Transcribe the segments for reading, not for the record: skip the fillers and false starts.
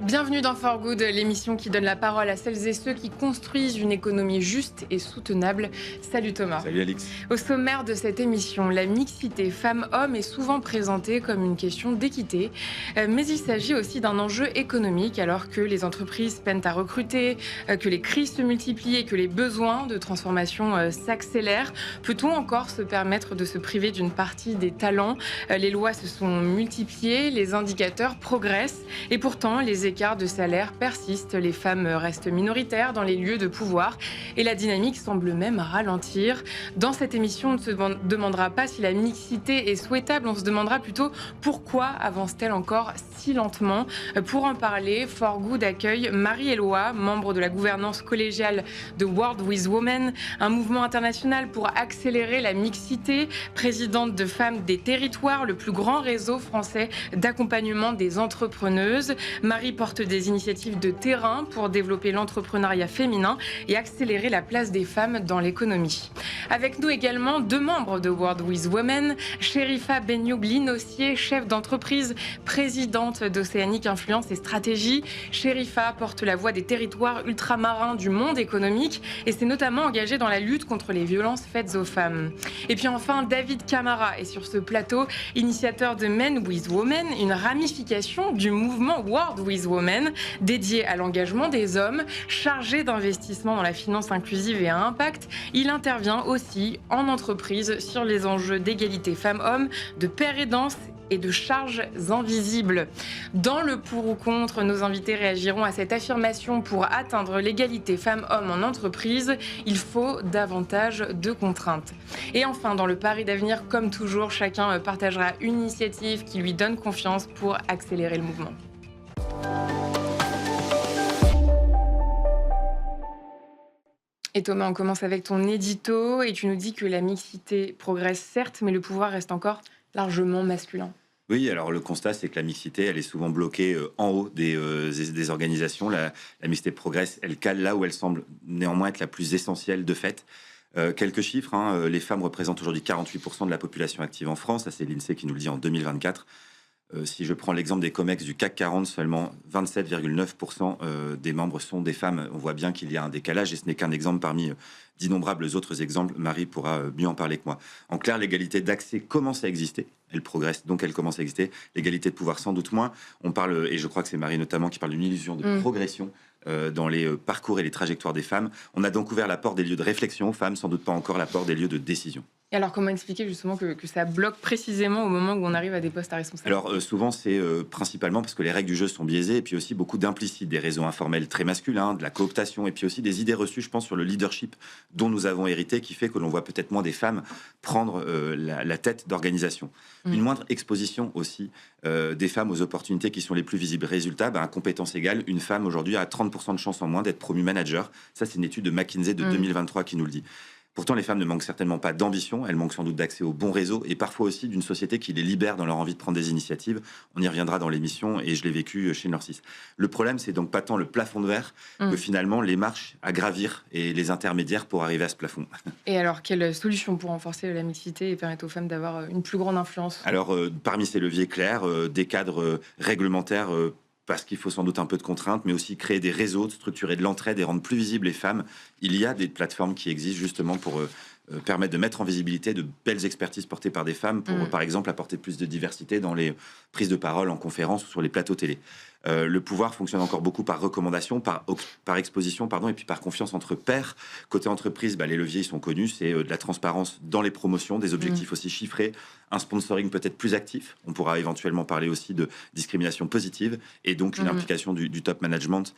Bienvenue dans For Good, l'émission qui donne la parole à celles et ceux qui construisent une économie juste et soutenable. Salut Thomas. Salut Alix. Au sommaire de cette émission, la mixité femmes-hommes est souvent présentée comme une question d'équité, mais il s'agit aussi d'un enjeu économique alors que les entreprises peinent à recruter, que les crises se multiplient et que les besoins de transformation s'accélèrent. Peut-on encore se permettre de se priver d'une partie des talents ? Les lois se sont multipliées, les indicateurs progressent et pourtant les écarts de salaire persistent, les femmes restent minoritaires dans les lieux de pouvoir et la dynamique semble même ralentir. Dans cette émission, on ne se demandera pas si la mixité est souhaitable, on se demandera plutôt pourquoi avance-t-elle encore si lentement. Pour en parler, For Good accueille Marie-Éloi, membre de la gouvernance collégiale de World with Women, un mouvement international pour accélérer la mixité, présidente de Femmes des Territoires, le plus grand réseau français d'accompagnement des entrepreneuses. Marie porte des initiatives de terrain pour développer l'entrepreneuriat féminin et accélérer la place des femmes dans l'économie. Avec nous également deux membres de World with Women, Chérifa Benyoub-Linossier, chef d'entreprise, présidente d'Océanique Influence et Stratégie. Chérifa porte la voix des territoires ultramarins du monde économique et s'est notamment engagée dans la lutte contre les violences faites aux femmes. Et puis enfin, David Camara est sur ce plateau, initiateur de Men with Women, une ramification du mouvement World with Women, dédié à l'engagement des hommes, chargé d'investissement dans la finance inclusive et à impact. Il intervient aussi en entreprise sur les enjeux d'égalité femmes-hommes, de père aidance et de charges invisibles. Dans le pour ou contre, nos invités réagiront à cette affirmation: pour atteindre l'égalité femmes-hommes en entreprise, il faut davantage de contraintes. Et enfin, dans le pari d'avenir, comme toujours, chacun partagera une initiative qui lui donne confiance pour accélérer le mouvement. Et Thomas, on commence avec ton édito et tu nous dis que la mixité progresse certes, mais le pouvoir reste encore largement masculin. Oui, alors le constat, c'est que la mixité, elle est souvent bloquée en haut des organisations. La mixité progresse, elle cale là où elle semble néanmoins être la plus essentielle de fait. Quelques chiffres, les femmes représentent aujourd'hui 48% de la population active en France. Ça, c'est l'INSEE qui nous le dit en 2024. Si je prends l'exemple des COMEX du CAC 40, seulement 27,9% des membres sont des femmes. On voit bien qu'il y a un décalage et ce n'est qu'un exemple parmi d'innombrables autres exemples. Marie pourra mieux en parler que moi. En clair, l'égalité d'accès commence à exister. Elle progresse, donc elle commence à exister. L'égalité de pouvoir, sans doute moins. On parle, et je crois que c'est Marie notamment qui parle d'une illusion de progression dans les parcours et les trajectoires des femmes. On a donc ouvert la porte des lieux de réflexion aux femmes, sans doute pas encore la porte des lieux de décision. Et alors, comment expliquer justement que ça bloque précisément au moment où on arrive à des postes à responsabilité ? Alors, souvent, c'est principalement parce que les règles du jeu sont biaisées, et puis aussi beaucoup d'implicites, des réseaux informels très masculins, de la cooptation, et puis aussi des idées reçues, je pense, sur le leadership dont nous avons hérité, qui fait que l'on voit peut-être moins des femmes prendre la tête d'organisation. Une moindre exposition aussi des femmes aux opportunités qui sont les plus visibles. Résultat, à compétence égale, une femme aujourd'hui a 30% de chances en moins d'être promue manager. Ça, c'est une étude de McKinsey de 2023 qui nous le dit. Pourtant, les femmes ne manquent certainement pas d'ambition, elles manquent sans doute d'accès au bon réseau et parfois aussi d'une société qui les libère dans leur envie de prendre des initiatives. On y reviendra dans l'émission et je l'ai vécu chez Norcis. Le problème, c'est donc pas tant le plafond de verre que finalement les marches à gravir et les intermédiaires pour arriver à ce plafond. Et alors, quelle solution pour renforcer la mixité et permettre aux femmes d'avoir une plus grande influence ? Alors, parmi ces leviers clairs, des cadres réglementaires parce qu'il faut sans doute un peu de contraintes, mais aussi créer des réseaux, structurer de l'entraide et rendre plus visibles les femmes. Il y a des plateformes qui existent justement pour permettre de mettre en visibilité de belles expertises portées par des femmes pour, par exemple, apporter plus de diversité dans les prises de parole en conférence ou sur les plateaux télé. Le pouvoir fonctionne encore beaucoup par recommandation, par exposition, et puis par confiance entre pairs. Côté entreprise, les leviers ils sont connus, c'est de la transparence dans les promotions, des objectifs aussi chiffrés, un sponsoring peut-être plus actif. On pourra éventuellement parler aussi de discrimination positive et donc une implication du top management.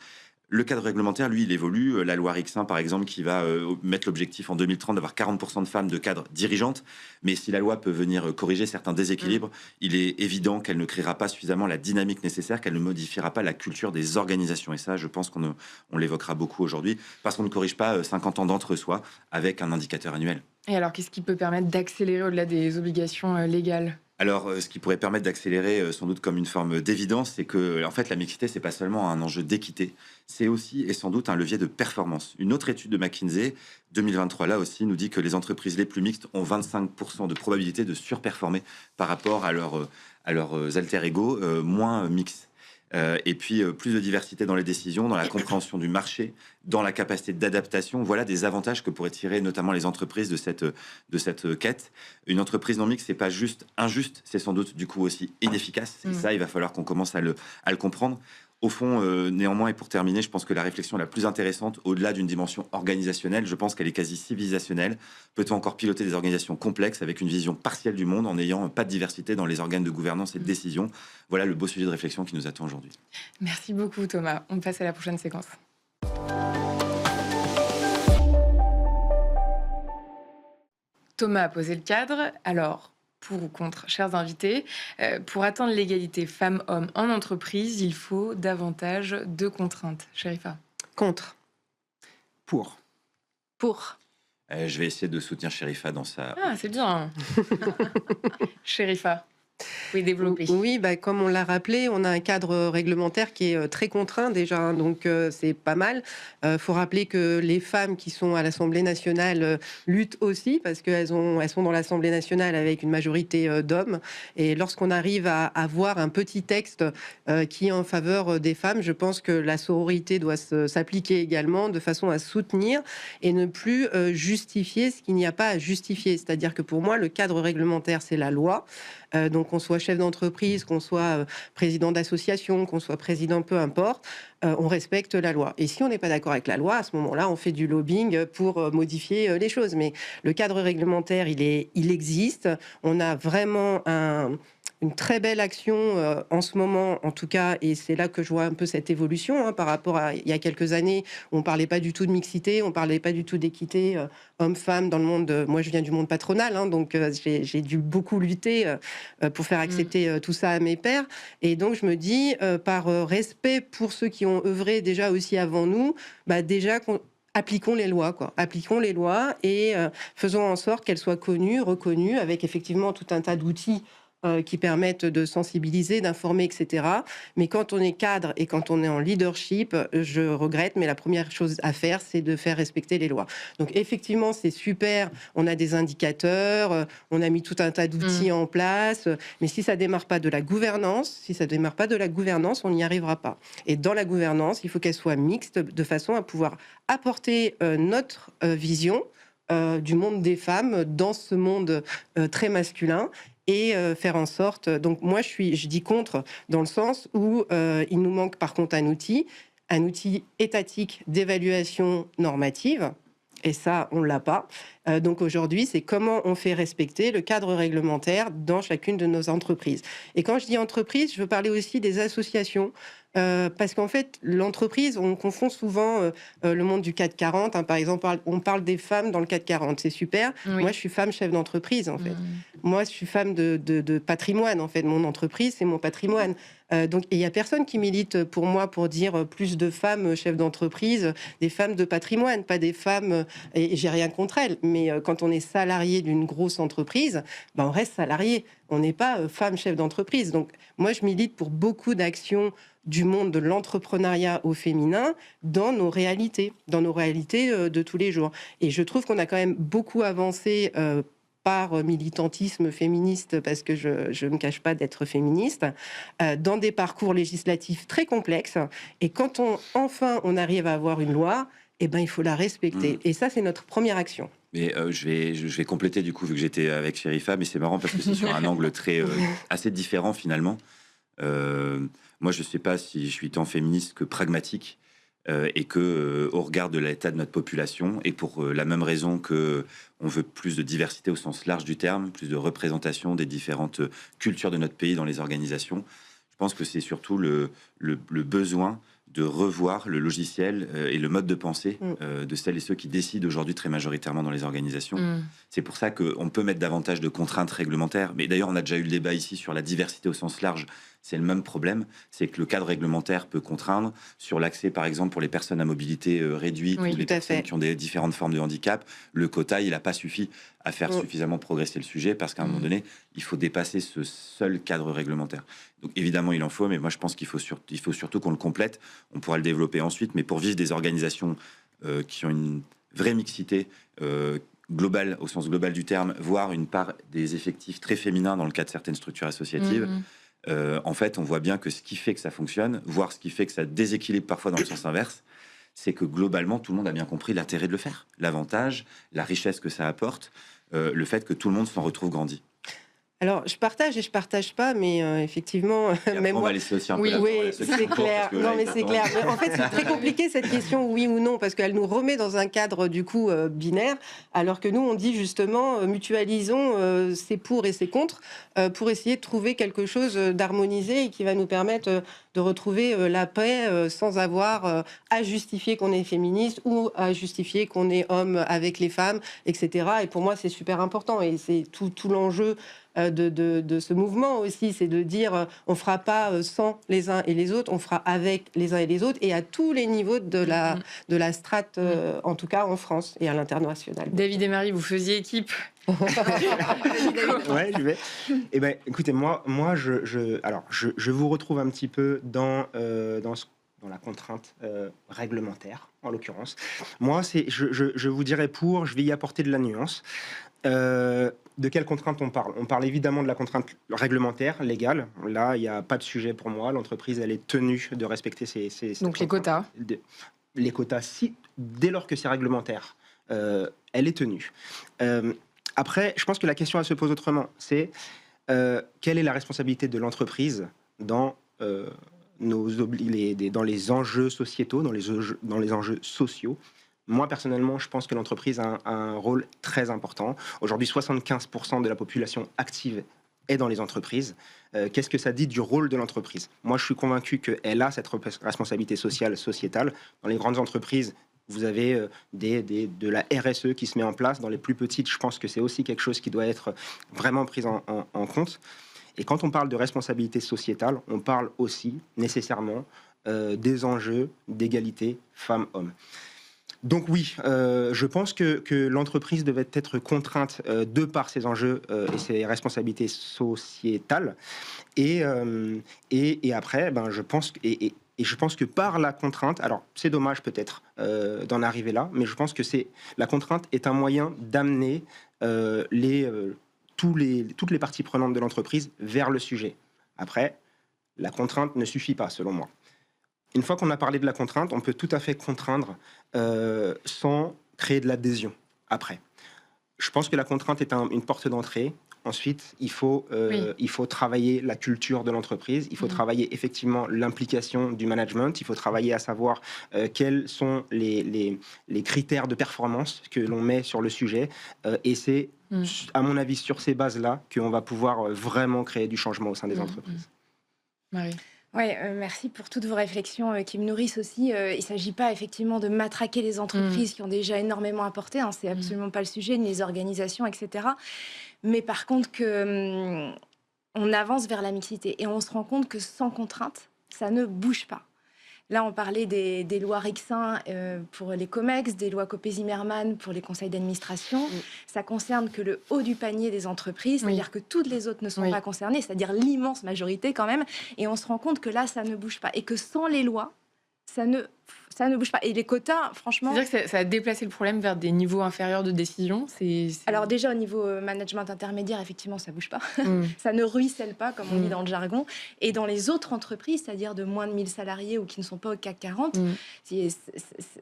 Le cadre réglementaire, lui, il évolue. La loi RIC1, par exemple, qui va mettre l'objectif en 2030 d'avoir 40% de femmes de cadres dirigeantes. Mais si la loi peut venir corriger certains déséquilibres, il est évident qu'elle ne créera pas suffisamment la dynamique nécessaire, qu'elle ne modifiera pas la culture des organisations. Et ça, je pense qu'on l'évoquera beaucoup aujourd'hui, parce qu'on ne corrige pas 50 ans d'entre-soi avec un indicateur annuel. Et alors, qu'est-ce qui peut permettre d'accélérer au-delà des obligations légales ? Alors, ce qui pourrait permettre d'accélérer, sans doute comme une forme d'évidence, c'est que, en fait, la mixité, c'est pas seulement un enjeu d'équité, c'est aussi et sans doute un levier de performance. Une autre étude de McKinsey, 2023, là aussi, nous dit que les entreprises les plus mixtes ont 25% de probabilité de surperformer par rapport à leurs alter ego moins mixtes. Et puis plus de diversité dans les décisions, dans la compréhension du marché, dans la capacité d'adaptation. Voilà des avantages que pourraient tirer notamment les entreprises de cette quête. Une entreprise non mixte, c'est pas juste injuste, c'est sans doute du coup aussi inefficace. Et ça, il va falloir qu'on commence à le comprendre. Au fond, néanmoins, et pour terminer, je pense que la réflexion la plus intéressante, au-delà d'une dimension organisationnelle, je pense qu'elle est quasi civilisationnelle. Peut-on encore piloter des organisations complexes avec une vision partielle du monde en n'ayant pas de diversité dans les organes de gouvernance et de décision? Voilà le beau sujet de réflexion qui nous attend aujourd'hui. Merci beaucoup Thomas. On passe à la prochaine séquence. Thomas a posé le cadre. Alors, pour ou contre, chers invités, pour atteindre l'égalité femmes-hommes en entreprise, il faut davantage de contraintes. Sherifa. Contre. Pour. Pour. Je vais essayer de soutenir Sherifa dans sa... Ah, c'est bien. Sherifa. Oui, développer. Oui, comme on l'a rappelé, on a un cadre réglementaire qui est très contraint déjà, hein, donc c'est pas mal. Faut rappeler que les femmes qui sont à l'Assemblée nationale luttent aussi parce qu'elles sont dans l'Assemblée nationale avec une majorité d'hommes. Et lorsqu'on arrive à avoir un petit texte qui est en faveur des femmes, je pense que la sororité doit s'appliquer également de façon à soutenir et ne plus justifier ce qu'il n'y a pas à justifier. C'est-à-dire que pour moi, le cadre réglementaire, c'est la loi. Donc qu'on soit chef d'entreprise, qu'on soit président d'association, qu'on soit président, peu importe, on respecte la loi. Et si on n'est pas d'accord avec la loi, à ce moment-là, on fait du lobbying pour modifier les choses. Mais le cadre réglementaire, il existe. On a vraiment une très belle action en ce moment, en tout cas, et c'est là que je vois un peu cette évolution par rapport à il y a quelques années où on parlait pas du tout de mixité, on parlait pas du tout d'équité homme-femme dans le monde. Moi, je viens du monde patronal, donc j'ai dû beaucoup lutter pour faire accepter tout ça à mes pairs. Et donc, je me dis, par respect pour ceux qui ont œuvré déjà aussi avant nous, déjà appliquons les lois, Appliquons les lois et faisons en sorte qu'elles soient connues, reconnues, avec effectivement tout un tas d'outils qui permettent de sensibiliser, d'informer, etc. Mais quand on est cadre et quand on est en leadership, je regrette, mais la première chose à faire, c'est de faire respecter les lois. Donc effectivement, c'est super, on a des indicateurs, on a mis tout un tas d'outils en place, mais si ça démarre pas de la gouvernance, on n'y arrivera pas. Et dans la gouvernance, il faut qu'elle soit mixte de façon à pouvoir apporter notre vision du monde des femmes dans ce monde très masculin et faire en sorte... Donc moi, je dis contre dans le sens où il nous manque par contre un outil étatique d'évaluation normative. Et ça, on ne l'a pas. Donc aujourd'hui, c'est comment on fait respecter le cadre réglementaire dans chacune de nos entreprises. Et quand je dis entreprise, je veux parler aussi des associations. Parce qu'en fait, l'entreprise, on confond souvent le monde du CAC 40. Par exemple, on parle des femmes dans le CAC 40. C'est super. Oui. Moi, je suis femme chef d'entreprise, en fait. Moi, je suis femme de patrimoine, en fait. Mon entreprise, c'est mon patrimoine. Donc, il n'y a personne qui milite pour moi pour dire plus de femmes chefs d'entreprise, des femmes de patrimoine, pas des femmes... et j'ai rien contre elles. Mais quand on est salarié d'une grosse entreprise, on reste salarié. On n'est pas femme chef d'entreprise. Donc, moi, je milite pour beaucoup d'actions du monde de l'entrepreneuriat au féminin dans nos réalités de tous les jours. Et je trouve qu'on a quand même beaucoup avancé par militantisme féministe, parce que je ne me cache pas d'être féministe, dans des parcours législatifs très complexes. Et quand on arrive à avoir une loi, il faut la respecter. Et ça, c'est notre première action. Mais je vais compléter du coup, vu que j'étais avec Sherifa, mais c'est marrant parce que c'est sur un angle assez différent finalement. Moi, je ne sais pas si je suis tant féministe que pragmatique et que au regard de l'état de notre population, et pour la même raison que on veut plus de diversité au sens large du terme, plus de représentation des différentes cultures de notre pays dans les organisations, je pense que c'est surtout le besoin de revoir le logiciel et le mode de pensée de celles et ceux qui décident aujourd'hui très majoritairement dans les organisations. C'est pour ça qu'on peut mettre davantage de contraintes réglementaires. Mais d'ailleurs, on a déjà eu le débat ici sur la diversité au sens large. C'est le même problème, c'est que le cadre réglementaire peut contraindre sur l'accès, par exemple, pour les personnes à mobilité réduite, ou les personnes qui ont des différentes formes de handicap. Le quota, il n'a pas suffi à faire suffisamment progresser le sujet, parce qu'à un moment donné, il faut dépasser ce seul cadre réglementaire. Donc évidemment, il en faut, mais moi je pense qu'il faut surtout qu'on le complète. On pourra le développer ensuite, mais pour vivre des organisations qui ont une vraie mixité globale, au sens global du terme, voire une part des effectifs très féminins dans le cas de certaines structures associatives, En fait, on voit bien que ce qui fait que ça fonctionne, voire ce qui fait que ça déséquilibre parfois dans le sens inverse, c'est que globalement, tout le monde a bien compris l'intérêt de le faire, l'avantage, la richesse que ça apporte, le fait que tout le monde s'en retrouve grandi. Alors, je partage et je partage pas, mais effectivement, même on va laisser aussi un peu oui, la parole à oui, ceux qui c'est sont pour, clair. parce que Non, là, mais ils c'est attendent. clair. Mais en fait, c'est très compliqué cette question, oui ou non, parce qu'elle nous remet dans un cadre du coup binaire, alors que nous, on dit justement mutualisons ses pour et ses contre pour essayer de trouver quelque chose d'harmonisé et qui va nous permettre de retrouver la paix sans avoir à justifier qu'on est féministe ou à justifier qu'on est homme avec les femmes, etc. Et pour moi, c'est super important et c'est tout l'enjeu de ce mouvement aussi, c'est de dire on fera pas sans les uns et les autres, on fera avec les uns et les autres et à tous les niveaux de la strate, en tout cas en France et à l'international. David et Marie, vous faisiez équipe. Ouais, je vais. Eh ben, écoutez, moi, je vous retrouve un petit peu dans la contrainte réglementaire, en l'occurrence. Moi, je vous dirais je vais y apporter de la nuance. De quelle contrainte on parle? On parle évidemment de la contrainte réglementaire, légale. Là, il n'y a pas de sujet pour moi. L'entreprise, elle est tenue de respecter ses Donc les quotas. Les quotas, dès lors que c'est réglementaire, elle est tenue. Après, je pense que la question, elle se pose autrement. C'est quelle est la responsabilité de l'entreprise dans dans les enjeux sociétaux, dans les enjeux sociaux. Moi, personnellement, je pense que l'entreprise a un rôle très important. Aujourd'hui, 75% de la population active est dans les entreprises. Qu'est-ce que ça dit du rôle de l'entreprise? Moi, je suis convaincu qu'elle a cette responsabilité sociale, sociétale. Dans les grandes entreprises, vous avez de la RSE qui se met en place. Dans les plus petites, je pense que c'est aussi quelque chose qui doit être vraiment pris en compte. Et quand on parle de responsabilité sociétale, on parle aussi nécessairement des enjeux d'égalité femmes-hommes. Donc oui, je pense que l'entreprise devait être contrainte de par ses enjeux et ses responsabilités sociétales. Et après, je pense que par la contrainte, alors c'est dommage peut-être d'en arriver là, mais je pense que la contrainte est un moyen d'amener toutes les parties prenantes de l'entreprise vers le sujet. Après, la contrainte ne suffit pas, selon moi. Une fois qu'on a parlé de la contrainte, on peut tout à fait contraindre sans créer de l'adhésion après. Je pense que la contrainte est une porte d'entrée. Ensuite, il faut travailler la culture de l'entreprise. Il faut travailler effectivement l'implication du management. Il faut travailler à savoir quels sont les critères de performance que l'on met sur le sujet. Et c'est, à mon avis, sur ces bases-là qu'on va pouvoir vraiment créer du changement au sein des entreprises. Marie. Oui, merci pour toutes vos réflexions qui me nourrissent aussi. Il ne s'agit pas effectivement de matraquer les entreprises qui ont déjà énormément apporté. Hein, c'est absolument pas le sujet, ni les organisations, etc. Mais par contre, on avance vers la mixité et on se rend compte que sans contrainte, ça ne bouge pas. Là, on parlait des lois Rixin pour les COMEX, des lois Copé-Zimmermann pour les conseils d'administration. Ça concerne que le haut du panier des entreprises, c'est-à-dire que toutes les autres ne sont pas concernées, c'est-à-dire l'immense majorité quand même. Et on se rend compte que là, ça ne bouge pas. Et que sans les lois, ça ne bouge pas. Et les quotas, franchement... C'est-à-dire que ça a déplacé le problème vers des niveaux inférieurs de décision. Alors déjà, au niveau management intermédiaire, effectivement, ça ne bouge pas. Ça ne ruisselle pas, comme on dit dans le jargon. Et dans les autres entreprises, c'est-à-dire de moins de 1000 salariés ou qui ne sont pas au CAC 40,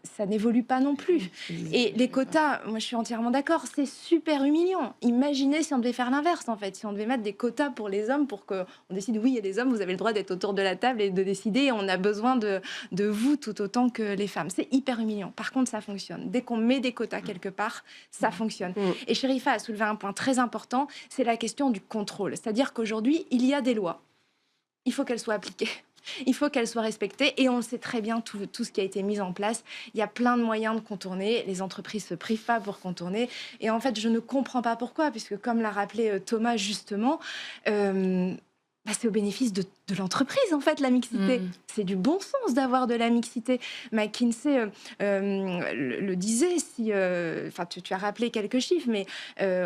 ça n'évolue pas non plus. Et les quotas, moi, je suis entièrement d'accord, c'est super humiliant. Imaginez si on devait faire l'inverse, en fait. Si on devait mettre des quotas pour les hommes, pour qu'on décide, oui, il y a des hommes, vous avez le droit d'être autour de la table et de décider. On a besoin de vous tout autant que les femmes. C'est hyper humiliant. Par contre, ça fonctionne. Dès qu'on met des quotas quelque part, ça fonctionne. Et Chérifa a soulevé un point très important, c'est la question du contrôle. C'est-à-dire qu'aujourd'hui, il y a des lois. Il faut qu'elles soient appliquées. Il faut qu'elles soient respectées. Et on le sait très bien, tout ce qui a été mis en place. Il y a plein de moyens de contourner. Les entreprises se privent pas pour contourner. Et en fait, je ne comprends pas pourquoi, puisque comme l'a rappelé Thomas justement, c'est au bénéfice de l'entreprise, en fait, la mixité. C'est du bon sens d'avoir de la mixité. McKinsey le disait, tu as rappelé quelques chiffres, mais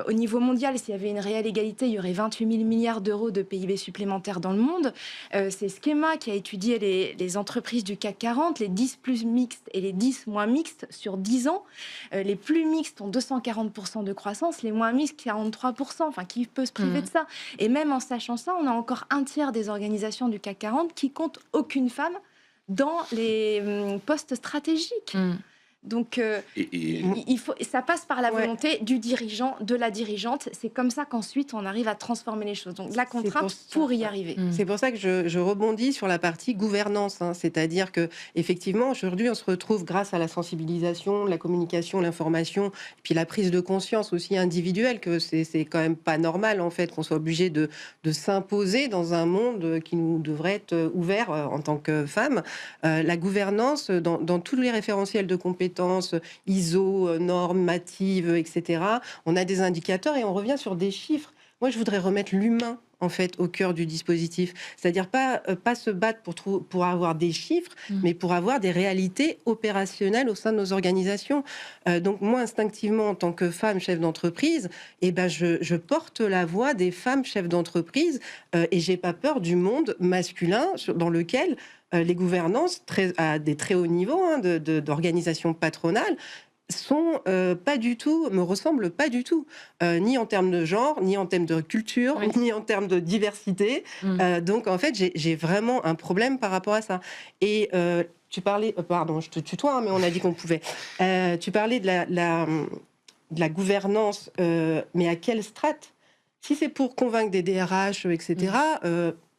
au niveau mondial, s'il y avait une réelle égalité, il y aurait 28 000 milliards d'euros de PIB supplémentaires dans le monde. C'est Schema qui a étudié les entreprises du CAC 40, les 10 plus mixtes et les 10 moins mixtes sur 10 ans. Les plus mixtes ont 240% de croissance, les moins mixtes, 43%. Enfin, qui peut se priver de ça? Et même en sachant ça, on a encore un tiers des organisations du CAC 40 qui comptent aucune femme dans les postes stratégiques. Donc, ça passe par la volonté du dirigeant, de la dirigeante. C'est comme ça qu'ensuite, on arrive à transformer les choses. Donc, la contrainte pour y arriver. C'est pour ça que je rebondis sur la partie gouvernance. C'est-à-dire qu'effectivement, aujourd'hui, on se retrouve grâce à la sensibilisation, la communication, l'information, puis la prise de conscience aussi individuelle, que c'est quand même pas normal, en fait, qu'on soit obligé de s'imposer dans un monde qui nous devrait être ouvert en tant que femmes. La gouvernance, dans tous les référentiels de compétences, ISO, normatives, etc. On a des indicateurs et on revient sur des chiffres. Moi, je voudrais remettre l'humain en fait au cœur du dispositif, c'est-à-dire pas se battre pour avoir des chiffres, mais pour avoir des réalités opérationnelles au sein de nos organisations. Donc moi, instinctivement, en tant que femme chef d'entreprise, je porte la voix des femmes chefs d'entreprise et j'ai pas peur du monde masculin dans lequel les gouvernances à des très hauts niveaux d'organisation patronale me ressemblent pas du tout, ni en termes de genre, ni en termes de culture, ni en termes de diversité. Donc en fait, j'ai vraiment un problème par rapport à ça. Et tu parlais, pardon, je te tutoie, mais on a dit qu'on pouvait. Tu parlais de la gouvernance, mais à quelle strate ? Si c'est pour convaincre des DRH, etc.,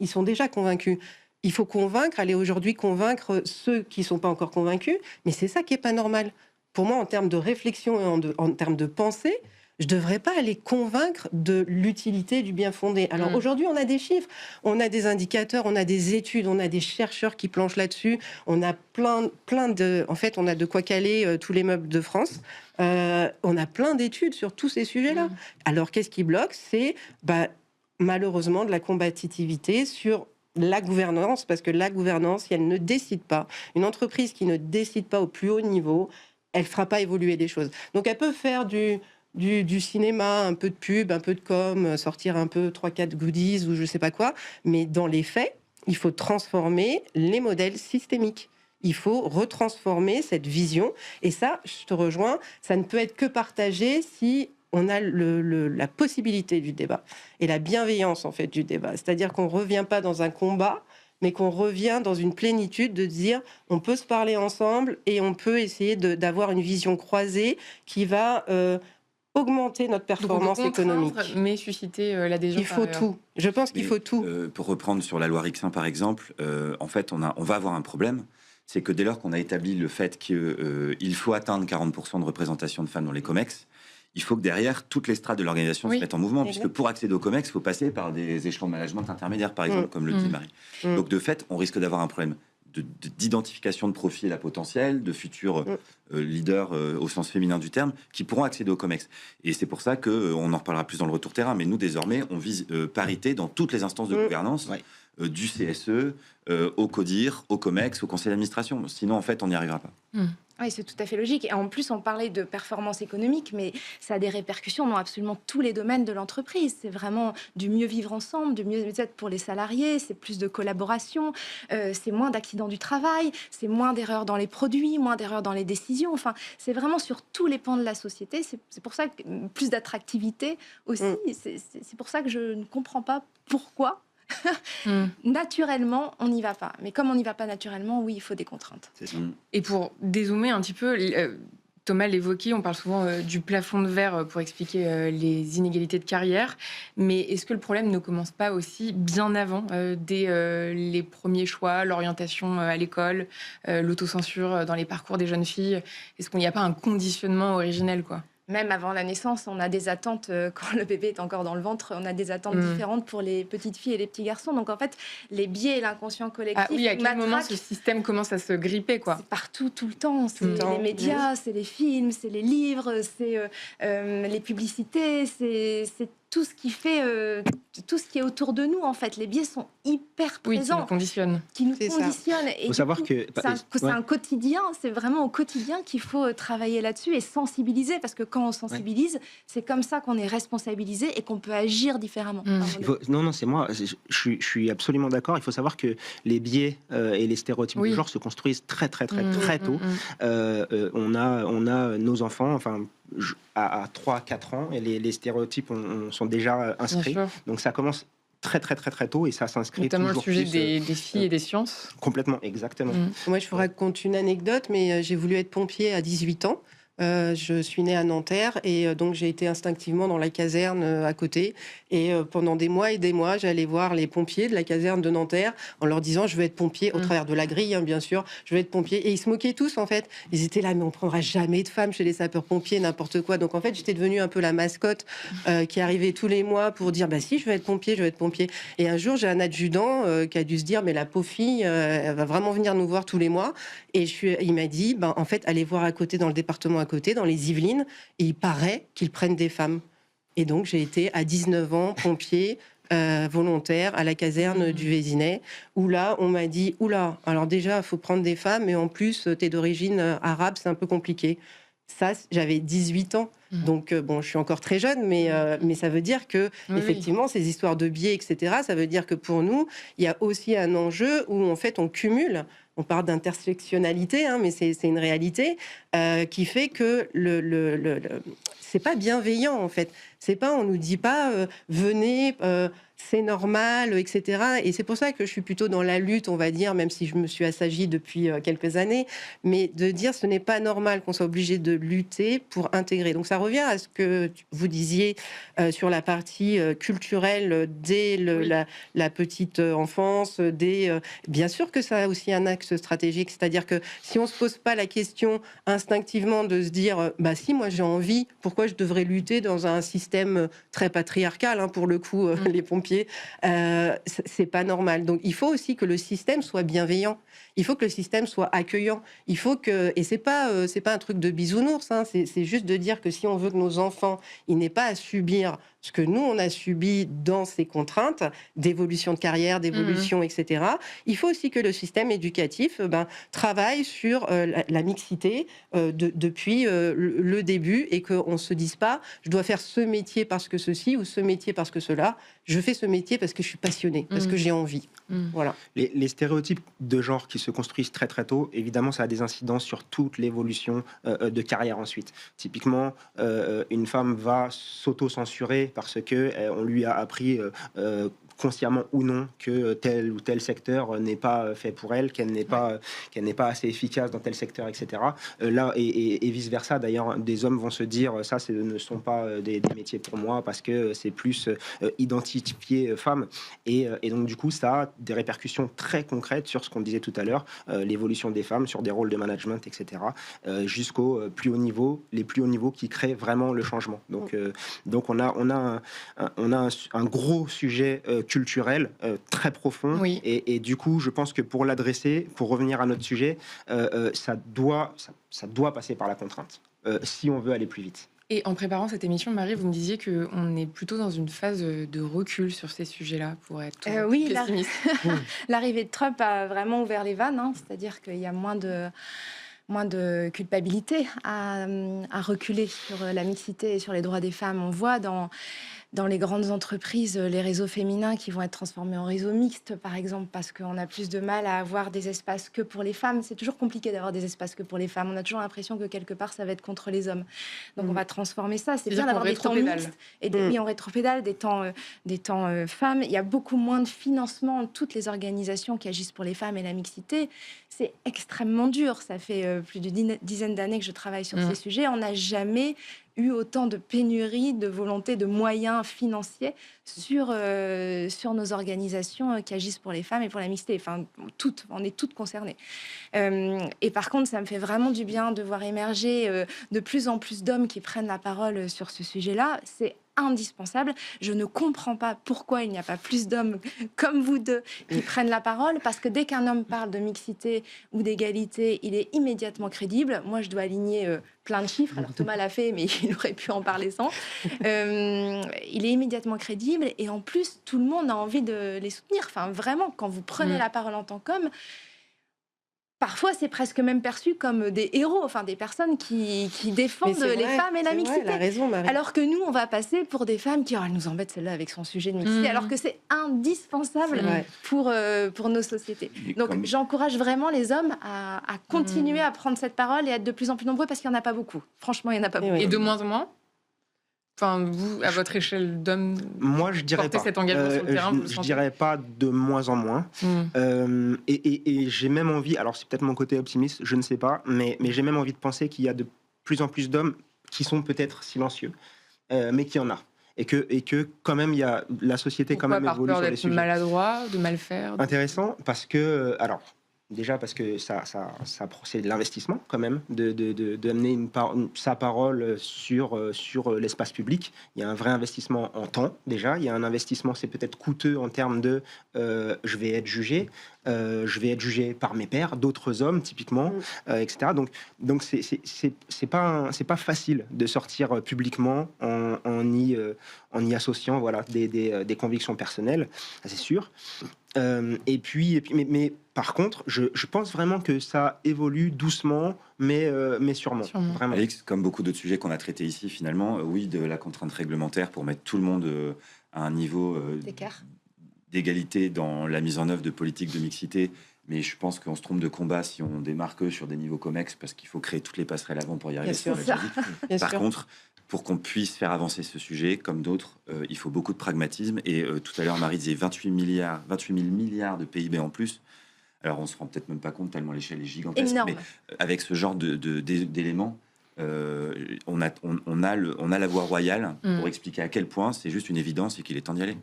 ils sont déjà convaincus. Il faut aller aujourd'hui convaincre ceux qui ne sont pas encore convaincus, mais c'est ça qui n'est pas normal. Pour moi, en termes de réflexion et en termes de pensée, je ne devrais pas les convaincre de l'utilité du bien fondé. Alors aujourd'hui, on a des chiffres, on a des indicateurs, on a des études, on a des chercheurs qui planchent là-dessus, on a plein de... En fait, on a de quoi caler tous les meubles de France. On a plein d'études sur tous ces sujets-là. Alors, qu'est-ce qui bloque ? C'est malheureusement de la combativité sur la gouvernance, parce que la gouvernance, si elle ne décide pas, une entreprise qui ne décide pas au plus haut niveau, elle ne fera pas évoluer les choses. Donc, elle peut faire du cinéma, un peu de pub, un peu de com, sortir un peu 3-4 goodies ou je ne sais pas quoi, mais dans les faits, il faut transformer les modèles systémiques. Il faut retransformer cette vision. Et ça, je te rejoins, ça ne peut être que partagé si on a la possibilité du débat et la bienveillance en fait du débat. C'est-à-dire qu'on ne revient pas dans un combat, mais qu'on revient dans une plénitude de dire on peut se parler ensemble et on peut essayer d'avoir une vision croisée qui va augmenter notre performance économique. Mais susciter l'adhésion. Il faut tout. Je pense qu'il faut tout. Pour reprendre sur la loi Rixin par exemple, en fait on va avoir un problème. C'est que dès lors qu'on a établi le fait qu'il faut atteindre 40% de représentation de femmes dans les COMEX, il faut que derrière, toutes les strates de l'organisation se mettent en mouvement, puisque pour accéder au COMEX, il faut passer par des échelons de management intermédiaires, par exemple, comme le dit Marie. Donc, de fait, on risque d'avoir un problème d'identification de profils à potentiel, de futurs leaders au sens féminin du terme, qui pourront accéder au COMEX. Et c'est pour ça qu'on en reparlera plus dans le retour terrain, mais nous, désormais, on vise parité dans toutes les instances de gouvernance, du CSE, au CODIR, au COMEX, au conseil d'administration. Sinon, en fait, on n'y arrivera pas. Oui, c'est tout à fait logique. Et en plus, on parlait de performance économique, mais ça a des répercussions dans absolument tous les domaines de l'entreprise. C'est vraiment du mieux vivre ensemble, du mieux-être pour les salariés, c'est plus de collaboration, c'est moins d'accidents du travail, c'est moins d'erreurs dans les produits, moins d'erreurs dans les décisions. Enfin, c'est vraiment sur tous les pans de la société. C'est pour ça que plus d'attractivité aussi. C'est pour ça que je ne comprends pas pourquoi naturellement, on n'y va pas. Mais comme on n'y va pas naturellement, oui, il faut des contraintes. Et pour dézoomer un petit peu, Thomas l'évoquait, on parle souvent du plafond de verre pour expliquer les inégalités de carrière. Mais est-ce que le problème ne commence pas aussi bien avant, dès les premiers choix, l'orientation à l'école, l'autocensure dans les parcours des jeunes filles ? Est-ce qu'il n'y a pas un conditionnement originel, quoi ? Même avant la naissance, on a des attentes, quand le bébé est encore dans le ventre, on a des attentes différentes pour les petites filles et les petits garçons. Donc en fait, les biais et l'inconscient collectif... Ah oui, à quel moment ce système commence à se gripper, quoi ? C'est partout, tout le temps. C'est les médias, c'est les films, c'est les livres, c'est les publicités, c'est tout ce qui fait, tout ce qui est autour de nous, en fait. Les biais sont hyper présents. Qui nous conditionnent. Et faut savoir que c'est un quotidien, c'est vraiment au quotidien qu'il faut travailler là-dessus et sensibiliser, parce que quand on sensibilise, c'est comme ça qu'on est responsabilisé et qu'on peut agir différemment. Non, c'est moi. Je suis absolument d'accord. Il faut savoir que les biais et les stéréotypes du genre se construisent très tôt. On a nos enfants, enfin, à 3-4 ans, et les stéréotypes sont déjà inscrits. Donc ça commence très très très très tôt et ça s'inscrit Notamment toujours le sujet plus, des filles et des sciences. complètement, exactement. Moi, je vous raconte une anecdote, mais j'ai voulu être pompier à 18 ans. Je suis née à Nanterre et donc j'ai été instinctivement dans la caserne à côté. Et pendant des mois et des mois, j'allais voir les pompiers de la caserne de Nanterre en leur disant je veux être pompier, au travers de la grille, hein, bien sûr, je veux être pompier. Et ils se moquaient tous en fait. Ils étaient là, mais on prendra jamais de femmes chez les sapeurs-pompiers, n'importe quoi. Donc en fait, j'étais devenue un peu la mascotte qui arrivait tous les mois pour dire bah si, je veux être pompier, je veux être pompier. Et un jour, j'ai un adjudant qui a dû se dire mais la pauvre fille, elle va vraiment venir nous voir tous les mois. Et il m'a dit ben, en fait, allez voir à côté dans le département à côté, dans les Yvelines, et il paraît qu'ils prennent des femmes. Et donc, j'ai été à 19 ans pompier volontaire à la caserne du Vésinet, où là, on m'a dit, oula, alors déjà, il faut prendre des femmes, mais en plus, t'es d'origine arabe, c'est un peu compliqué. Ça, j'avais 18 ans. Donc, bon, je suis encore très jeune, mais ça veut dire que, effectivement, ces histoires de biais, etc., ça veut dire que pour nous, il y a aussi un enjeu où, en fait, on cumule. On parle d'intersectionnalité, hein, mais c'est une réalité qui fait que c'est pas bienveillant, en fait. C'est pas, on nous dit pas venez, c'est normal, etc. Et c'est pour ça que je suis plutôt dans la lutte, on va dire, même si je me suis assagie depuis quelques années, mais de dire ce n'est pas normal qu'on soit obligé de lutter pour intégrer. Donc ça revient à ce que vous disiez sur la partie culturelle dès la petite enfance, bien sûr que ça a aussi un axe stratégique, c'est-à-dire que si on se pose pas la question instinctivement de se dire bah si moi j'ai envie, pourquoi je devrais lutter dans un système très patriarcal, hein, pour le coup, les pompiers, c'est pas normal. Donc il faut aussi que le système soit bienveillant. Il faut que le système soit accueillant. Il faut que, et c'est pas un truc de bisounours, hein, c'est juste de dire que si on veut que nos enfants, ils n'aient pas à subir ce que nous on a subi dans ces contraintes d'évolution de carrière, d'évolution, etc. Il faut aussi que le système éducatif travaille sur la mixité depuis le début et qu'on ne se dise pas je dois faire ce métier parce que ceci ou ce métier parce que cela. Je fais ce métier parce que je suis passionnée, parce que j'ai envie. Voilà. Les stéréotypes de genre qui se construisent très très tôt, évidemment, ça a des incidences sur toute l'évolution de carrière ensuite. Typiquement, une femme va s'auto-censurer parce que on lui a appris consciemment ou non que tel ou tel secteur n'est pas fait pour elle, qu'elle n'est pas assez efficace dans tel secteur, etc. Là et vice versa. D'ailleurs, des hommes vont se dire ça, ne sont pas des métiers pour moi parce que c'est plus identifié femme. Et donc du coup, ça a des répercussions très concrètes sur ce qu'on disait tout à l'heure, l'évolution des femmes, sur des rôles de management, etc. Jusqu'au plus haut niveau, les plus hauts niveaux qui créent vraiment le changement. Donc on a un gros sujet culturel très profond et du coup je pense que pour l'adresser, pour revenir à notre sujet, ça doit passer par la contrainte si on veut aller plus vite. Et en préparant cette émission, Marie, vous me disiez qu'on est plutôt dans une phase de recul sur ces sujets-là, pour être oui, pessimiste. L'arrivée de Trump a vraiment ouvert les vannes, hein, c'est-à-dire qu'il y a moins de culpabilité à reculer sur la mixité et sur les droits des femmes. On voit dans les grandes entreprises, les réseaux féminins qui vont être transformés en réseaux mixtes, par exemple, parce qu'on a plus de mal à avoir des espaces que pour les femmes. C'est toujours compliqué d'avoir des espaces que pour les femmes. On a toujours l'impression que quelque part, ça va être contre les hommes. Donc, on va transformer ça. C'est bien d'avoir des temps mixtes. Et oui, on rétropédale des temps femmes. Il y a beaucoup moins de financement. Toutes les organisations qui agissent pour les femmes et la mixité, c'est extrêmement dur. Ça fait plus d'une dizaine d'années que je travaille sur ces sujets. On n'a jamais eu autant de pénurie, de volonté, de moyens financiers sur nos organisations qui agissent pour les femmes et pour la mixité. Enfin, on est toutes concernées. Et par contre, ça me fait vraiment du bien de voir émerger de plus en plus d'hommes qui prennent la parole sur ce sujet-là. C'est indispensable. Je ne comprends pas pourquoi il n'y a pas plus d'hommes comme vous deux qui prennent la parole, parce que dès qu'un homme parle de mixité ou d'égalité, il est immédiatement crédible. Moi, je dois aligner plein de chiffres. Alors, Thomas l'a fait, mais il aurait pu en parler sans. Il est immédiatement crédible et en plus, tout le monde a envie de les soutenir. Enfin, vraiment, quand vous prenez la parole en tant qu'homme, parfois, c'est presque même perçu comme des héros, enfin des personnes qui défendent les femmes et la mixité. Vrai, raison, Marie. Alors que nous, on va passer pour des femmes qui elle nous embête celle-là avec son sujet de mixité, alors que c'est indispensable pour nos sociétés. Donc, j'encourage vraiment les hommes à continuer à prendre cette parole et à être de plus en plus nombreux parce qu'il n'y en a pas beaucoup. Franchement, il n'y en a pas beaucoup. Et de moins en moins Enfin, vous, à votre échelle d'homme, Moi, je dirais porter pas. cet engagement sur le terrain, vous le Je sentez? dirais pas de moins en moins. Et j'ai même envie, alors c'est peut-être mon côté optimiste, je ne sais pas, mais j'ai même envie de penser qu'il y a de plus en plus d'hommes qui sont peut-être silencieux, mais qu'il y en a. Et que quand même, la société quand Pourquoi, même par évolue peur sur les d'être sujets. maladroit, de mal faire? Intéressant parce que, alors, déjà parce que c'est de l'investissement quand même, d'amener sa parole sur l'espace public. Il y a un vrai investissement en temps déjà. Il y a un investissement, c'est peut-être coûteux en termes de je vais être jugé par mes pairs, d'autres hommes typiquement, etc. Donc c'est pas facile de sortir publiquement en y associant voilà des convictions personnelles, ça, c'est sûr. Mais par contre, je pense vraiment que ça évolue doucement, mais sûrement. Vraiment. Alix, comme beaucoup d'autres sujets qu'on a traités ici, finalement, oui, de la contrainte réglementaire pour mettre tout le monde à un niveau d'égalité dans la mise en œuvre de politiques de mixité. Mais je pense qu'on se trompe de combat si on démarque sur des niveaux COMEX, parce qu'il faut créer toutes les passerelles avant pour y arriver. Bien sûr. Ça, on l'a déjà dit. Par contre, pour qu'on puisse faire avancer ce sujet, comme d'autres, il faut beaucoup de pragmatisme. Et tout à l'heure, Marie disait 28 000 milliards de PIB en plus. Alors, on se rend peut-être même pas compte tellement l'échelle est gigantesque. Énorme. Mais avec ce genre d'éléments, on a la voie royale pour expliquer à quel point c'est juste une évidence et qu'il est temps d'y aller.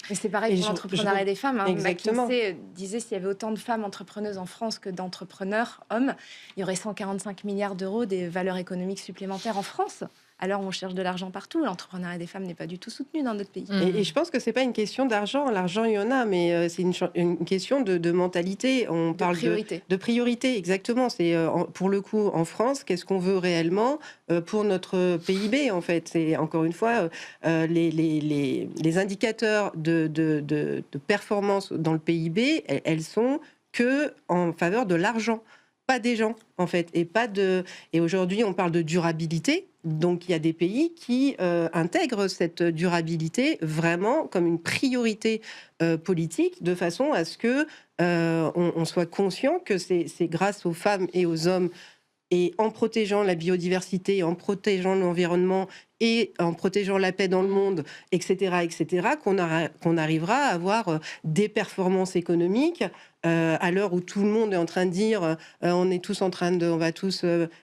Mais c'est pareil pour l'entrepreneuriat des femmes. Exactement. McKinsey disait s'il y avait autant de femmes entrepreneuses en France que d'entrepreneurs hommes, il y aurait 145 milliards d'euros des valeurs économiques supplémentaires en France. Alors on cherche de l'argent partout. L'entrepreneuriat des femmes n'est pas du tout soutenu dans notre pays. Et je pense que c'est pas une question d'argent. L'argent, il y en a, mais c'est une question de mentalité. On parle de priorité, exactement. C'est pour le coup en France, qu'est-ce qu'on veut réellement pour notre PIB en fait. C'est encore une fois les indicateurs de performance dans le PIB, elles sont que en faveur de l'argent, pas des gens en fait, et aujourd'hui on parle de durabilité. Donc il y a des pays qui intègrent cette durabilité vraiment comme une priorité politique, de façon à ce que on soit conscient que c'est grâce aux femmes et aux hommes, et en protégeant la biodiversité, en protégeant l'environnement et en protégeant la paix dans le monde, etc., qu'on arrivera à avoir des performances économiques à l'heure où tout le monde est en train de dire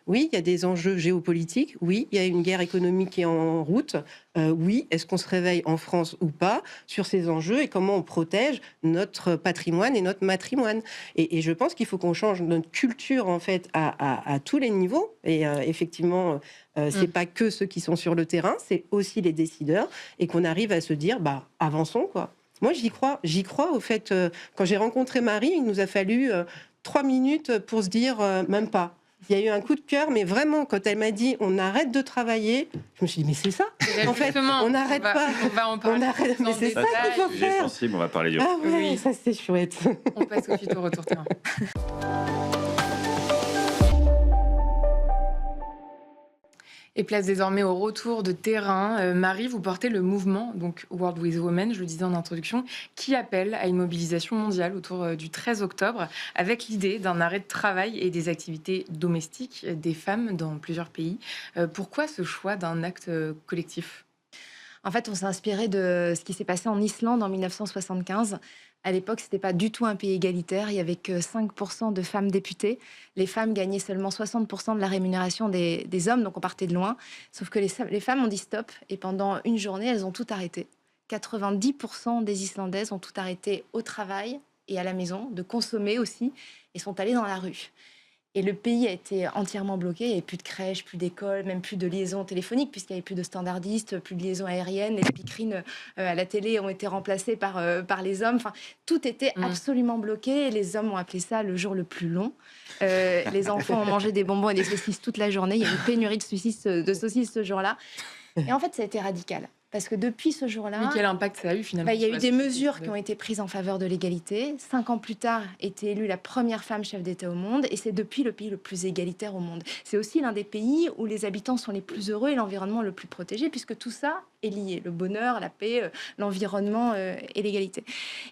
oui, il y a des enjeux géopolitiques, oui, il y a une guerre économique qui est en route, oui, est-ce qu'on se réveille en France ou pas sur ces enjeux et comment on protège notre patrimoine et notre matrimoine. Et je pense qu'il faut qu'on change notre culture en fait à tous les niveaux, et effectivement c'est pas que ceux qui sont sur le terrain, c'est aussi les décideurs, et qu'on arrive à se dire avançons quoi. Moi j'y crois au fait, quand j'ai rencontré Marie, il nous a fallu 3 minutes pour se dire même pas. Il y a eu un coup de cœur, mais vraiment, quand elle m'a dit on arrête de travailler, je me suis dit mais c'est ça. En fait, on n'arrête pas. On va en parler. Mais c'est ça qu'il faut Sujet faire. sensible, on va parler du. Ah ouais, Oui. ça c'est chouette. On passe tout de suite au retour terrain. Et place désormais au retour de terrain. Marie, vous portez le mouvement, donc World with Women, je le disais en introduction, qui appelle à une mobilisation mondiale autour du 13 octobre, avec l'idée d'un arrêt de travail et des activités domestiques des femmes dans plusieurs pays. Pourquoi ce choix d'un acte collectif ? En fait, on s'est inspiré de ce qui s'est passé en Islande en 1975. À l'époque, ce n'était pas du tout un pays égalitaire. Il n'y avait que 5% de femmes députées. Les femmes gagnaient seulement 60% de la rémunération des hommes, donc on partait de loin. Sauf que les femmes ont dit stop, et pendant une journée, elles ont tout arrêté. 90% des Islandaises ont tout arrêté au travail et à la maison, de consommer aussi, et sont allées dans la rue. Et le pays a été entièrement bloqué. Il n'y avait plus de crèches, plus d'écoles, même plus de liaisons téléphoniques, puisqu'il n'y avait plus de standardistes, plus de liaisons aériennes. Les speakerines à la télé ont été remplacées par les hommes. Enfin, tout était absolument bloqué. Et les hommes ont appelé ça le jour le plus long. Les enfants ont mangé des bonbons et des saucisses toute la journée. Il y a eu une pénurie de saucisses ce jour-là. Et en fait, ça a été radical. Parce que depuis ce jour-là... Mais quel impact ça a eu finalement ? Il y a eu des mesures qui ont été prises en faveur de l'égalité. 5 ans plus tard, était élue la première femme chef d'État au monde. Et c'est depuis le pays le plus égalitaire au monde. C'est aussi l'un des pays où les habitants sont les plus heureux et l'environnement le plus protégé, puisque tout ça est lié. Le bonheur, la paix, l'environnement et l'égalité.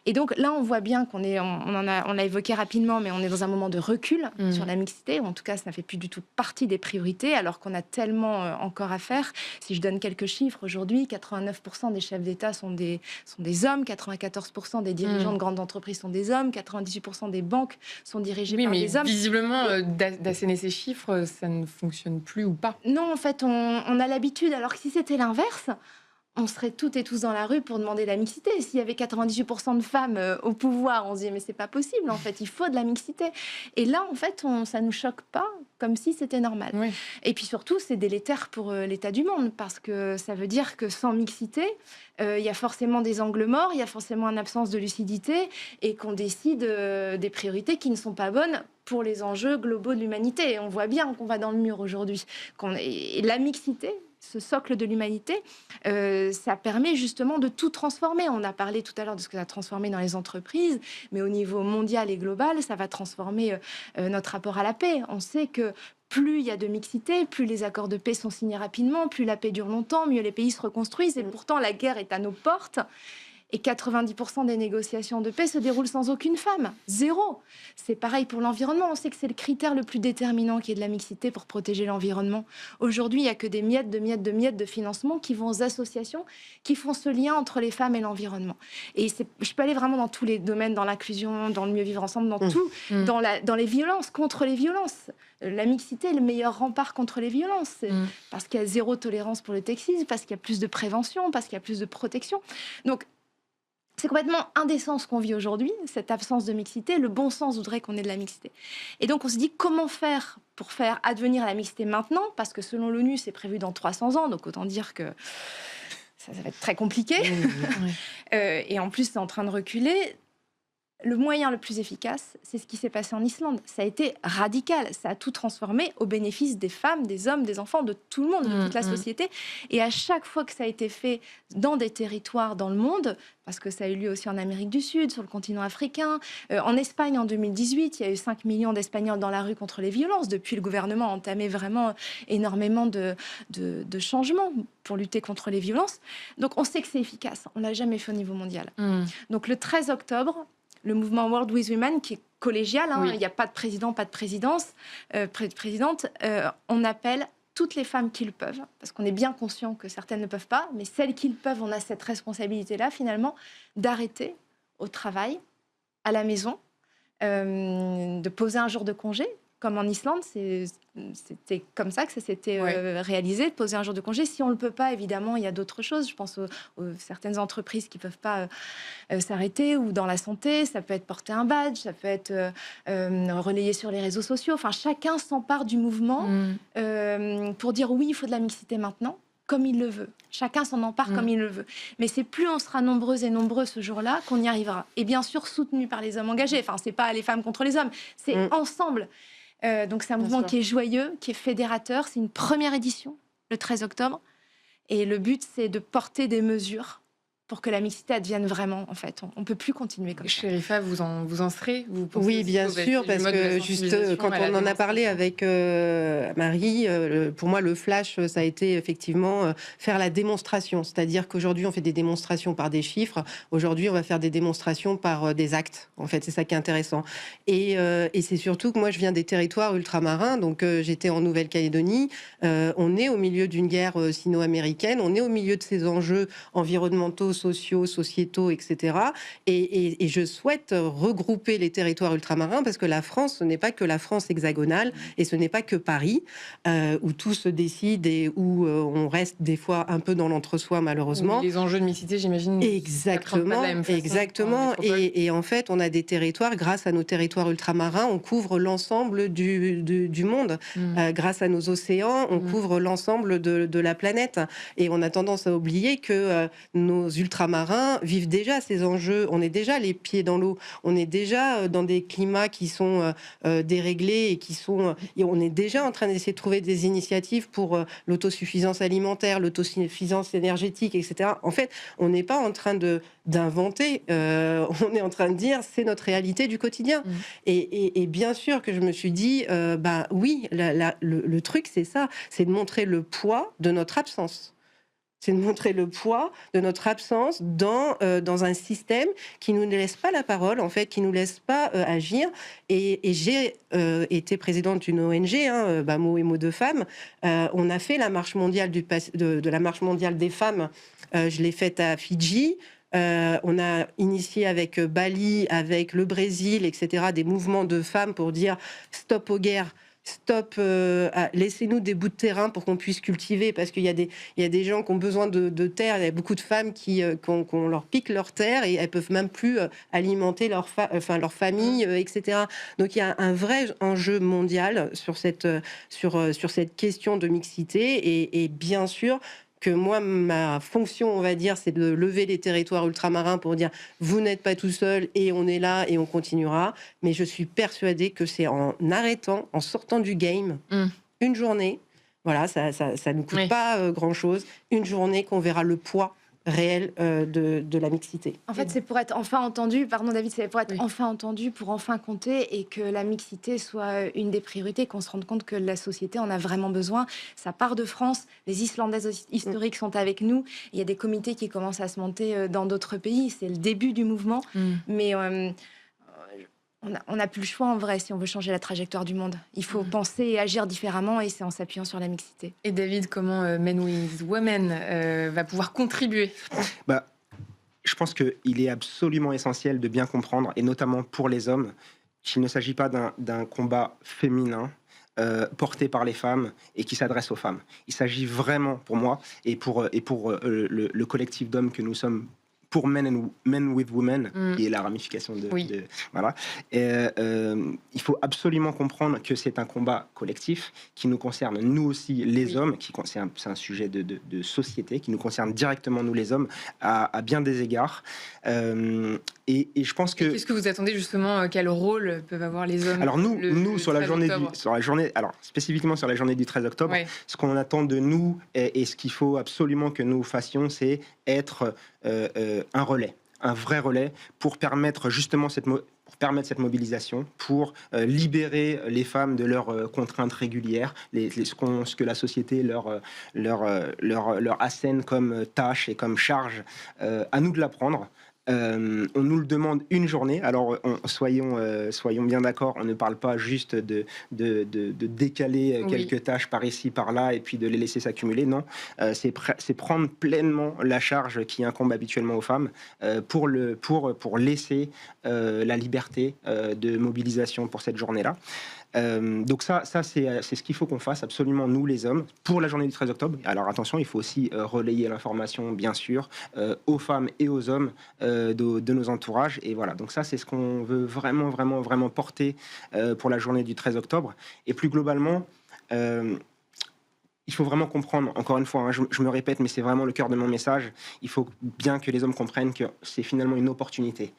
Et donc là, on voit bien on l'a évoqué rapidement, mais on est dans un moment de recul sur la mixité. En tout cas, ça ne fait plus du tout partie des priorités, alors qu'on a tellement encore à faire. Si je donne quelques chiffres, aujourd'hui, 89% des chefs d'État sont des hommes, 94% des dirigeants de grandes entreprises sont des hommes, 98% des banques sont dirigées par des hommes. Visiblement, d'asséner ces chiffres, ça ne fonctionne plus ou pas. Non, en fait, on a l'habitude, alors que si c'était l'inverse, on serait toutes et tous dans la rue pour demander la mixité. S'il y avait 98% de femmes au pouvoir, on se dit mais c'est pas possible, en fait, il faut de la mixité. Et là, en fait, ça nous choque pas, comme si c'était normal. Oui. Et puis surtout, c'est délétère pour l'état du monde, parce que ça veut dire que sans mixité, il y a forcément des angles morts, il y a forcément une absence de lucidité, et qu'on décide des priorités qui ne sont pas bonnes pour les enjeux globaux de l'humanité. Et on voit bien qu'on va dans le mur aujourd'hui. Et la mixité, ce socle de l'humanité, ça permet justement de tout transformer. On a parlé tout à l'heure de ce que ça a transformé dans les entreprises, mais au niveau mondial et global, ça va transformer notre rapport à la paix. On sait que plus il y a de mixité, plus les accords de paix sont signés rapidement, plus la paix dure longtemps, mieux les pays se reconstruisent. Et pourtant, la guerre est à nos portes. Et 90% des négociations de paix se déroulent sans aucune femme. 0. C'est pareil pour l'environnement. On sait que c'est le critère le plus déterminant qui est de la mixité pour protéger l'environnement. Aujourd'hui, il n'y a que des miettes de financement qui vont aux associations qui font ce lien entre les femmes et l'environnement. Et je peux aller vraiment dans tous les domaines, dans l'inclusion, dans le mieux vivre ensemble, dans tout, dans les violences, contre les violences. La mixité est le meilleur rempart contre les violences. Parce qu'il y a 0 tolérance pour le sexisme, parce qu'il y a plus de prévention, parce qu'il y a plus de protection. Donc, c'est complètement indécent ce qu'on vit aujourd'hui, cette absence de mixité. Le bon sens voudrait qu'on ait de la mixité. Et donc, on se dit comment faire pour faire advenir la mixité maintenant, parce que selon l'ONU, c'est prévu dans 300 ans, donc autant dire que ça va être très compliqué. Et en plus, c'est en train de reculer. Le moyen le plus efficace, c'est ce qui s'est passé en Islande. Ça a été radical, ça a tout transformé au bénéfice des femmes, des hommes, des enfants, de tout le monde, de toute la société. Et à chaque fois que ça a été fait dans des territoires dans le monde, parce que ça a eu lieu aussi en Amérique du Sud, sur le continent africain, en Espagne en 2018, il y a eu 5 millions d'Espagnols dans la rue contre les violences. Depuis, le gouvernement a entamé vraiment énormément de changements pour lutter contre les violences. Donc on sait que c'est efficace, on ne l'a jamais fait au niveau mondial. Donc le 13 octobre, le mouvement World with Women, qui est collégial, il n'y a pas de président, pas de présidente, on appelle toutes les femmes qui le peuvent, parce qu'on est bien conscient que certaines ne peuvent pas, mais celles qui le peuvent, on a cette responsabilité-là, finalement, d'arrêter au travail, à la maison, de poser un jour de congé. Comme en Islande, c'était comme ça que ça s'était réalisé, de poser un jour de congé. Si on ne le peut pas, évidemment, il y a d'autres choses. Je pense aux certaines entreprises qui ne peuvent pas s'arrêter, ou dans la santé, ça peut être porter un badge, ça peut être relayé sur les réseaux sociaux. Enfin, chacun s'empare du mouvement pour dire oui, il faut de la mixité maintenant, comme il le veut. Chacun s'en empare comme il le veut. Mais c'est plus on sera nombreuses et nombreux ce jour-là qu'on y arrivera. Et bien sûr, soutenu par les hommes engagés. Enfin, c'est pas les femmes contre les hommes, c'est ensemble. Donc c'est un mouvement qui est joyeux, qui est fédérateur. C'est une première édition, le 13 octobre. Et le but, c'est de porter des mesures pour que la mixité advienne vraiment, en fait. On ne peut plus continuer comme ça. Chérifa, vous en serez, vous pensez? Oui, bien sûr, parce que juste quand on en a parlé avec Marie, pour moi, le flash, ça a été effectivement faire la démonstration. C'est-à-dire qu'aujourd'hui, on fait des démonstrations par des chiffres. Aujourd'hui, on va faire des démonstrations par des actes. En fait, c'est ça qui est intéressant. Et c'est surtout que moi, je viens des territoires ultramarins. Donc, j'étais en Nouvelle-Calédonie. On est au milieu d'une guerre sino-américaine. On est au milieu de ces enjeux environnementaux, sociaux, sociétaux, etc. Et je souhaite regrouper les territoires ultramarins, parce que la France, ce n'est pas que la France hexagonale, et ce n'est pas que Paris, où tout se décide et où on reste des fois un peu dans l'entre-soi, malheureusement. Les enjeux de mixité, j'imagine. Exactement. Et en fait, on a des territoires, grâce à nos territoires ultramarins, on couvre l'ensemble du monde. Grâce à nos océans, on couvre l'ensemble de la planète. Et on a tendance à oublier que nos ultramarins vivent déjà ces enjeux. On est déjà les pieds dans l'eau. On est déjà dans des climats qui sont déréglés et on est déjà en train d'essayer de trouver des initiatives pour l'autosuffisance alimentaire, l'autosuffisance énergétique, etc. En fait, on n'est pas en train d'inventer. On est en train de dire c'est notre réalité du quotidien. Et bien sûr que je me suis dit oui, le truc c'est ça, c'est de montrer le poids de notre absence. c'est de montrer le poids de notre absence dans un système qui nous ne laisse pas la parole, en fait, qui nous laisse pas agir. Et j'ai été présidente d'une ONG, Mots et Mots de Femmes. On a fait la marche mondiale de la marche mondiale des femmes. Je l'ai faite à Fidji. On a initié avec Bali, avec le Brésil, etc., des mouvements de femmes pour dire stop aux guerres. Stop, laissez-nous des bouts de terrain pour qu'on puisse cultiver, parce qu'il y a des gens qui ont besoin de terre. Il y a beaucoup de femmes qu'on leur pique leur terre et elles peuvent même plus alimenter leur famille, etc. Donc il y a un vrai enjeu mondial sur cette question de mixité et bien sûr que moi, ma fonction, on va dire, c'est de lever les territoires ultramarins pour dire vous n'êtes pas tout seul et on est là et on continuera. Mais je suis persuadée que c'est en arrêtant, en sortant du game, une journée, voilà, ça ne nous coûte pas grand-chose, une journée qu'on verra le poids réel de la mixité. En fait, c'est pour être enfin entendu, pardon David, c'est pour être enfin entendu, pour enfin compter et que la mixité soit une des priorités, qu'on se rende compte que la société en a vraiment besoin. Ça part de France, les Islandaises historiques sont avec nous, il y a des comités qui commencent à se monter dans d'autres pays, c'est le début du mouvement, mais on n'a plus le choix en vrai si on veut changer la trajectoire du monde. Il faut penser et agir différemment et c'est en s'appuyant sur la mixité. Et David, comment Men with Women va pouvoir contribuer ? Je pense qu'il est absolument essentiel de bien comprendre, et notamment pour les hommes, qu'il ne s'agit pas d'un combat féminin porté par les femmes et qui s'adresse aux femmes. Il s'agit vraiment, pour moi, et pour le collectif d'hommes que nous sommes, pour Men with Women, qui est la ramification de voilà. Il faut absolument comprendre que c'est un combat collectif qui nous concerne nous aussi les hommes, c'est un sujet de société qui nous concerne directement nous les hommes à bien des égards. Et je pense que... Qu'est-ce que vous attendez justement, quel rôle peuvent avoir les hommes? Alors nous sur la journée, alors spécifiquement sur la journée du 13 octobre, ce qu'on attend de nous et ce qu'il faut absolument que nous fassions, c'est être un relais, un vrai relais pour permettre justement cette mobilisation, pour libérer les femmes de leurs contraintes régulières, ce que la société leur assène comme tâche et comme charge. À nous de la prendre. On nous le demande une journée. Alors, soyons bien d'accord, on ne parle pas juste de décaler quelques tâches par ici, par là, et puis de les laisser s'accumuler. Non, c'est prendre pleinement la charge qui incombe habituellement aux femmes pour laisser la liberté de mobilisation pour cette journée-là. Donc ça c'est ce qu'il faut qu'on fasse absolument, nous les hommes, pour la journée du 13 octobre. Alors attention, il faut aussi relayer l'information, bien sûr, aux femmes et aux hommes de nos entourages. Et voilà, donc ça c'est ce qu'on veut vraiment porter pour la journée du 13 octobre. Et plus globalement, il faut vraiment comprendre, encore une fois, je me répète, mais c'est vraiment le cœur de mon message, il faut bien que les hommes comprennent que c'est finalement une opportunité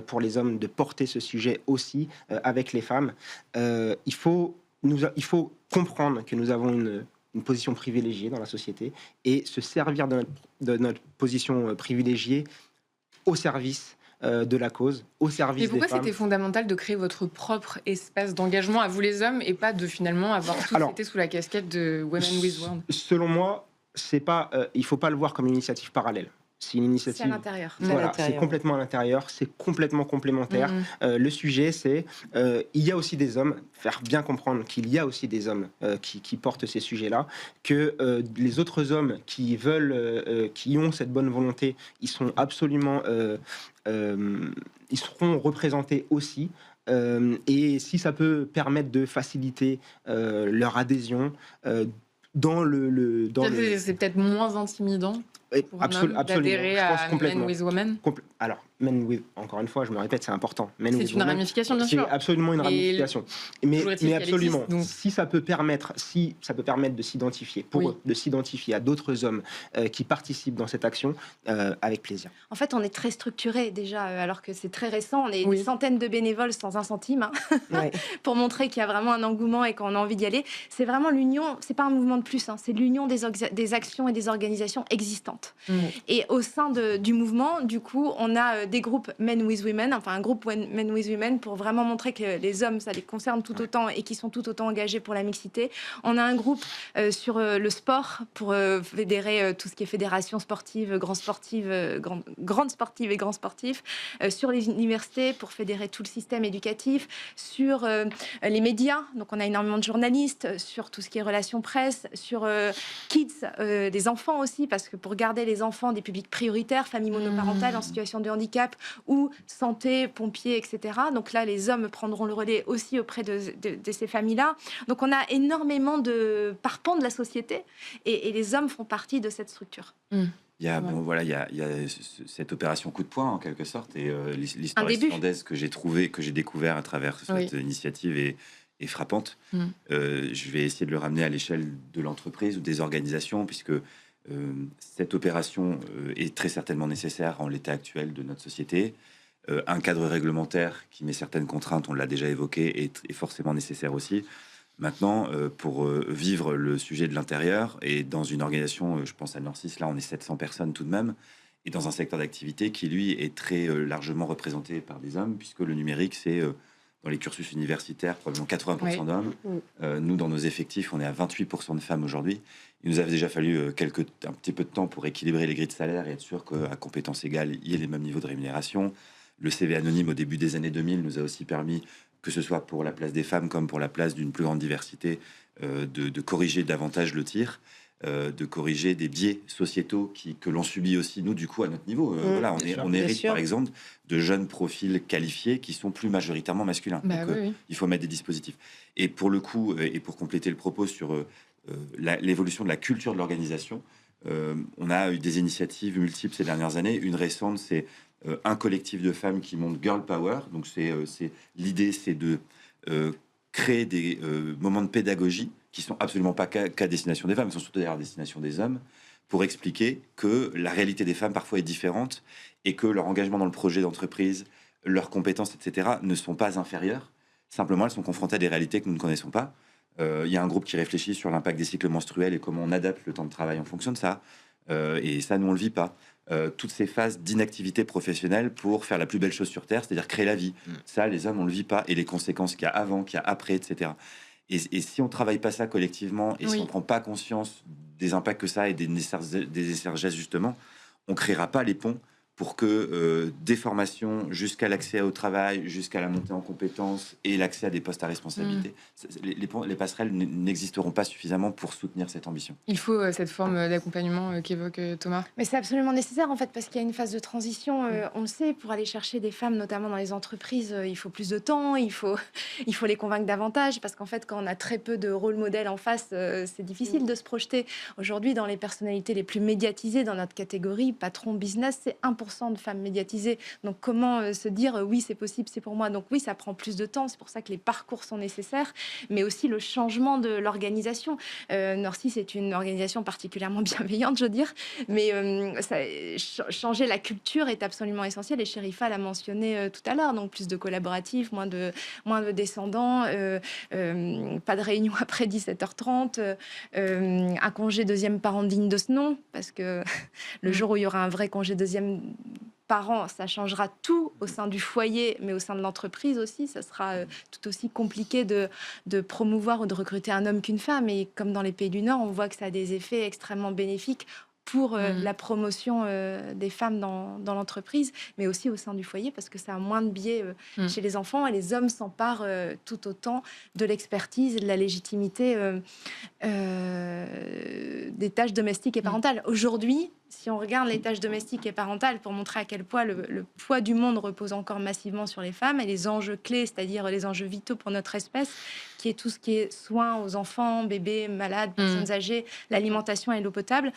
pour les hommes de porter ce sujet aussi avec les femmes. Il faut comprendre que nous avons une position privilégiée dans la société et se servir de notre position privilégiée au service de la cause, au service des femmes. Mais pourquoi c'était fondamental de créer votre propre espace d'engagement à vous les hommes et pas de finalement avoir tout été sous la casquette de Women with World? Selon moi, il ne faut pas le voir comme une initiative parallèle. C'est une initiative. C'est à l'intérieur. Voilà, c'est complètement à l'intérieur, c'est complètement complémentaire. Le sujet, c'est il y a aussi des hommes, faire bien comprendre qu'il y a aussi des hommes qui portent ces sujets-là, que les autres hommes qui veulent, qui ont cette bonne volonté, ils sont absolument, ils seront représentés aussi. Et si ça peut permettre de faciliter leur adhésion c'est peut-être moins intimidant pour un homme d'adhérer à Men with Women. Alors, Men with, encore une fois, je me répète, c'est important. C'est une ramification, bien sûr. C'est absolument une ramification. Mais absolument, existe, si ça peut permettre de s'identifier, de s'identifier à d'autres hommes qui participent dans cette action, avec plaisir. En fait, on est très structuré déjà, alors que c'est très récent. On est des centaines de bénévoles sans un centime, pour montrer qu'il y a vraiment un engouement et qu'on a envie d'y aller. C'est vraiment l'union, c'est pas un mouvement de plus, c'est l'union des actions et des organisations existantes. forte. Et au sein du mouvement, du coup, on a des groupes Men with Women, enfin un groupe Men with Women pour vraiment montrer que les hommes, ça les concerne tout autant et qu'ils sont tout autant engagés pour la mixité. On a un groupe sur le sport pour fédérer tout ce qui est fédération sportive, grandes sportives et grands sportifs, sur les universités pour fédérer tout le système éducatif, sur les médias, donc on a énormément de journalistes, sur tout ce qui est relations presse, sur kids, des enfants aussi, parce que pour garder les enfants des publics prioritaires, familles monoparentales en situation de handicap ou santé, pompiers, etc. Donc là, les hommes prendront le relais aussi auprès de ces familles-là. Donc on a énormément de parpans de la société et les hommes font partie de cette structure. Il y a cette opération coup de poing en quelque sorte, et l'histoire islandaise que j'ai découvert à travers cette initiative est frappante. Je vais essayer de le ramener à l'échelle de l'entreprise ou des organisations, puisque cette opération est très certainement nécessaire en l'état actuel de notre société. Un cadre réglementaire qui met certaines contraintes, on l'a déjà évoqué, est forcément nécessaire aussi. Maintenant, pour vivre le sujet de l'intérieur, et dans une organisation, je pense à Norcis, là on est 700 personnes tout de même, et dans un secteur d'activité qui lui est très largement représenté par des hommes, puisque le numérique c'est dans les cursus universitaires probablement 80% d'hommes. Nous, dans nos effectifs, on est à 28% de femmes aujourd'hui. Il nous avait déjà fallu un petit peu de temps pour équilibrer les grilles de salaire et être sûr qu'à compétences égales, il y ait les mêmes niveaux de rémunération. Le CV anonyme au début des années 2000 nous a aussi permis, que ce soit pour la place des femmes comme pour la place d'une plus grande diversité, de corriger davantage le tir, de corriger des biais sociétaux que l'on subit aussi, nous, du coup, à notre niveau. On hérite, par exemple, de jeunes profils qualifiés qui sont plus majoritairement masculins. Il faut mettre des dispositifs. Et pour le coup, et pour compléter le propos sur l'évolution de la culture de l'organisation, on a eu des initiatives multiples ces dernières années. Une récente, c'est un collectif de femmes qui monte Girl Power. Donc l'idée, c'est de créer des moments de pédagogie qui sont absolument pas qu'à destination des femmes, ils sont surtout d'ailleurs à destination des hommes, pour expliquer que la réalité des femmes parfois est différente et que leur engagement dans le projet d'entreprise, leurs compétences, etc., ne sont pas inférieures. Simplement, elles sont confrontées à des réalités que nous ne connaissons pas. Il y a un groupe qui réfléchit sur l'impact des cycles menstruels et comment on adapte le temps de travail en fonction de ça. Et ça, nous, on le vit pas. Toutes ces phases d'inactivité professionnelle pour faire la plus belle chose sur Terre, c'est-à-dire créer la vie. Ça, les hommes, on le vit pas. Et les conséquences qu'il y a avant, qu'il y a après, etc. Et si on travaille pas ça collectivement, et si on prend pas conscience des impacts que ça a et des nécessaires gestes, justement, on créera pas les ponts pour que des formations jusqu'à l'accès au travail, jusqu'à la montée en compétences et l'accès à des postes à responsabilité, les passerelles n'existeront pas suffisamment pour soutenir cette ambition. Il faut cette forme d'accompagnement qu'évoque Thomas. Mais c'est absolument nécessaire en fait, parce qu'il y a une phase de transition, on le sait, pour aller chercher des femmes, notamment dans les entreprises, il faut plus de temps, il faut les convaincre davantage, parce qu'en fait, quand on a très peu de rôle modèle en face, c'est difficile de se projeter. Aujourd'hui, dans les personnalités les plus médiatisées dans notre catégorie, patron business, c'est 1% de femmes médiatisées. Donc comment se dire oui, c'est possible, c'est pour moi. Donc oui, ça prend plus de temps, c'est pour ça que les parcours sont nécessaires, mais aussi le changement de l'organisation. Norcis est une organisation particulièrement bienveillante, je veux dire, mais changer la culture est absolument essentiel, et Chérifa l'a mentionné tout à l'heure. Donc plus de collaboratifs, moins de descendants, pas de réunion après 17h30, un congé deuxième parent digne de ce nom, parce que le jour où il y aura un vrai congé deuxième parent, ça changera tout au sein du foyer, mais au sein de l'entreprise aussi, ça sera tout aussi compliqué de promouvoir ou de recruter un homme qu'une femme. Et comme dans les pays du Nord, on voit que ça a des effets extrêmement bénéfiques pour la promotion des femmes dans l'entreprise, mais aussi au sein du foyer, parce que ça a moins de biais chez les enfants, et les hommes s'emparent tout autant de l'expertise et de la légitimité des tâches domestiques et parentales. Aujourd'hui, si on regarde les tâches domestiques et parentales, pour montrer à quel point le poids du monde repose encore massivement sur les femmes, et les enjeux clés, c'est-à-dire les enjeux vitaux pour notre espèce, qui est tout ce qui est soins aux enfants, bébés, malades, personnes âgées, l'alimentation et l'eau potable.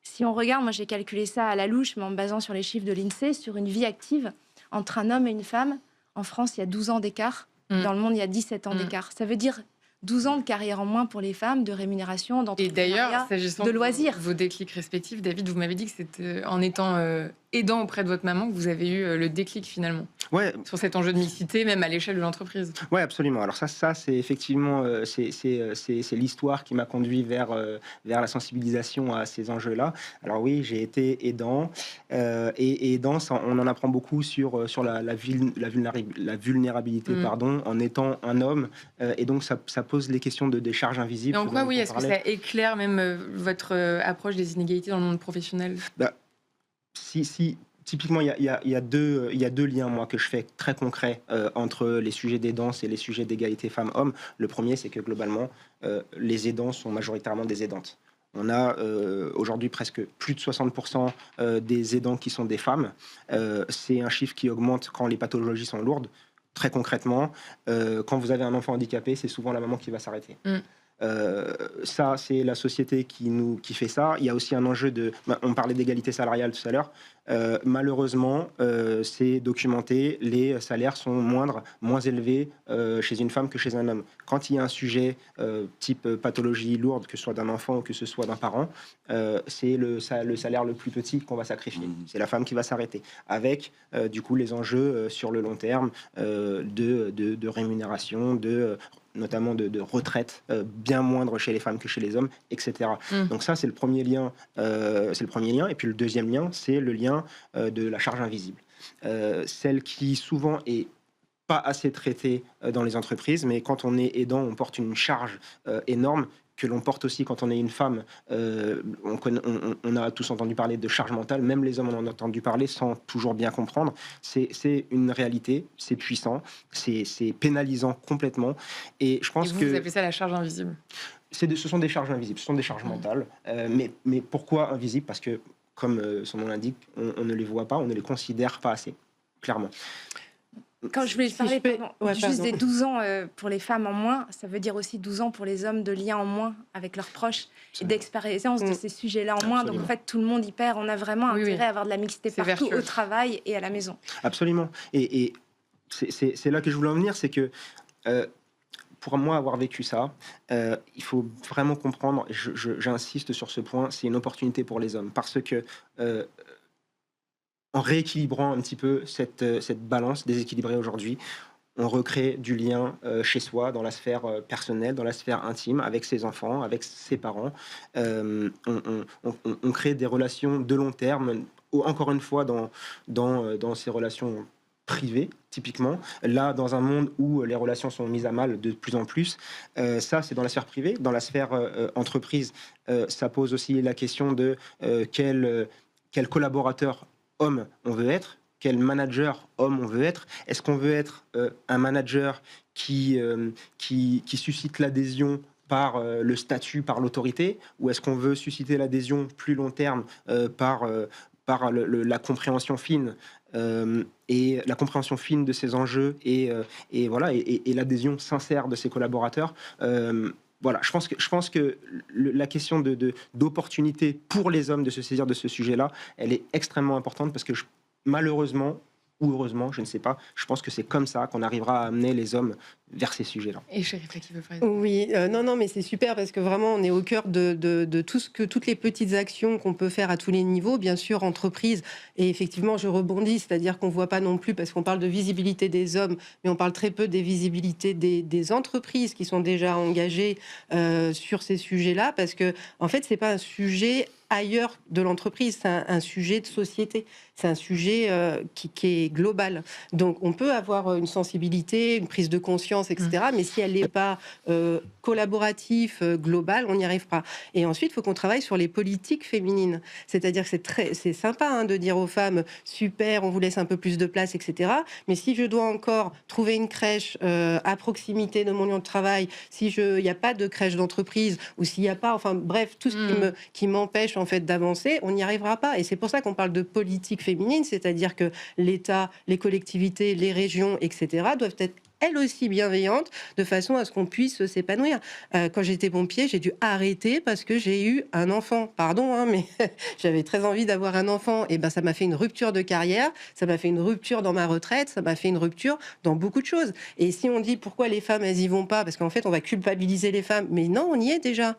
Si on regarde, moi j'ai calculé ça à la louche, mais en me basant sur les chiffres de l'INSEE, sur une vie active, entre un homme et une femme, en France, il y a 12 ans d'écart. Dans le monde, il y a 17 ans d'écart. Ça veut dire 12 ans de carrière en moins pour les femmes, de rémunération, d'entrepreneuriat, et d'ailleurs, s'agissant de loisirs. Vos déclics respectifs, David, vous m'avez dit que c'était en étant aidant auprès de votre maman que vous avez eu le déclic finalement Ouais, sur cet enjeu de mixité, même à l'échelle de l'entreprise. ouais, absolument. Alors ça c'est effectivement c'est l'histoire qui m'a conduit vers la sensibilisation à ces enjeux-là. Alors oui, j'ai été aidant et aidant, on en apprend beaucoup sur la vulnérabilité, pardon, en étant un homme. Et donc ça pose les questions des charges invisibles. Et en ce quoi, dont oui, on est-ce que parlait. ça éclaire même votre approche des inégalités dans le monde professionnel? Typiquement, il y a deux liens, moi, que je fais très concrets entre les sujets d'aidance et les sujets d'égalité femmes-hommes. Le premier, c'est que globalement, les aidants sont majoritairement des aidantes. On a aujourd'hui presque plus de 60% des aidants qui sont des femmes. C'est un chiffre qui augmente quand les pathologies sont lourdes. Très concrètement, quand vous avez un enfant handicapé, c'est souvent la maman qui va s'arrêter. Ça, c'est la société qui fait ça. Il y a aussi un enjeu on parlait d'égalité salariale tout à l'heure. Malheureusement, c'est documenté, les salaires sont moins élevés chez une femme que chez un homme. Quand il y a un sujet type pathologie lourde, que ce soit d'un enfant ou que ce soit d'un parent, c'est le salaire le plus petit qu'on va sacrifier. C'est la femme qui va s'arrêter. Avec, du coup, les enjeux sur le long terme de rémunération, notamment de retraite bien moindre chez les femmes que chez les hommes, etc. Donc ça, c'est le premier lien. Et puis le deuxième lien, c'est le lien de la charge invisible. Celle qui souvent est pas assez traitée dans les entreprises, mais quand on est aidant, on porte une charge énorme que l'on porte aussi quand on est une femme. On a tous entendu parler de charge mentale, même les hommes en ont entendu parler sans toujours bien comprendre. C'est une réalité, c'est puissant, c'est pénalisant complètement. Et je pense vous appelez ça la charge invisible? Ce sont des charges invisibles, ce sont des charges mentales. Mais pourquoi invisibles? Parce que, comme son nom l'indique, on ne les voit pas, on ne les considère pas assez, clairement. Quand je voulais parler juste des pardon. 12 ans pour les femmes en moins, ça veut dire aussi 12 ans pour les hommes de liens en moins avec leurs proches et d'expérience de ces sujets-là en moins. Absolument. Donc en fait, tout le monde y perd. On a vraiment intérêt à avoir de la mixité C'est partout, vertueux. au travail et à la maison. Absolument. Et c'est là que je voulais en venir, c'est que pour moi, avoir vécu ça, il faut vraiment comprendre, j'insiste sur ce point, c'est une opportunité pour les hommes. Parce que en rééquilibrant un petit peu cette balance déséquilibrée aujourd'hui, on recrée du lien chez soi, dans la sphère personnelle, dans la sphère intime, avec ses enfants, avec ses parents. On crée des relations de long terme, encore une fois, dans ces relations privées, typiquement. Là, dans un monde où les relations sont mises à mal de plus en plus, ça, c'est dans la sphère privée. Dans la sphère entreprise, ça pose aussi la question de quel collaborateur homme on veut être, quel manager homme on veut être. Est-ce qu'on veut être un manager qui suscite l'adhésion par le statut, par l'autorité, ou est-ce qu'on veut susciter l'adhésion plus long terme par la compréhension fine et la compréhension fine de ces enjeux et l'adhésion sincère de ses collaborateurs. Voilà, je pense que la question d'opportunité pour les hommes de se saisir de ce sujet-là, elle est extrêmement importante parce que malheureusement, ou heureusement, je ne sais pas, je pense que c'est comme ça qu'on arrivera à amener les hommes vers ces sujets-là. Et Chérifa qui veut parler. Oui, non, mais c'est super parce que vraiment, on est au cœur de toutes les petites actions qu'on peut faire à tous les niveaux, bien sûr, entreprise. Et effectivement, je rebondis, c'est-à-dire qu'on ne voit pas non plus, parce qu'on parle de visibilité des hommes, mais on parle très peu des visibilités des entreprises qui sont déjà engagées sur ces sujets-là, parce que, en fait, c'est pas un sujet ailleurs de l'entreprise, c'est un sujet de société, c'est un sujet qui est global. Donc on peut avoir une sensibilité, une prise de conscience, etc. Mais si elle n'est pas collaborative, globale, on n'y arrive pas. Et ensuite, il faut qu'on travaille sur les politiques féminines. C'est-à-dire que c'est sympa de dire aux femmes, super, on vous laisse un peu plus de place, etc. Mais si je dois encore trouver une crèche à proximité de mon lieu de travail, si il n'y a pas de crèche d'entreprise, ou s'il n'y a pas, enfin bref, tout ce qui m'empêche en fait d'avancer, on n'y arrivera pas. Et c'est pour ça qu'on parle de politique féminine, c'est-à-dire que l'État, les collectivités, les régions, etc., doivent être elles aussi bienveillantes, de façon à ce qu'on puisse s'épanouir. Quand j'étais pompier, j'ai dû arrêter parce que j'ai eu un enfant. Pardon, mais j'avais très envie d'avoir un enfant. Et ben, ça m'a fait une rupture de carrière, ça m'a fait une rupture dans ma retraite, ça m'a fait une rupture dans beaucoup de choses. Et si on dit pourquoi les femmes, elles y vont pas, parce qu'en fait, on va culpabiliser les femmes. Mais non, on y est déjà.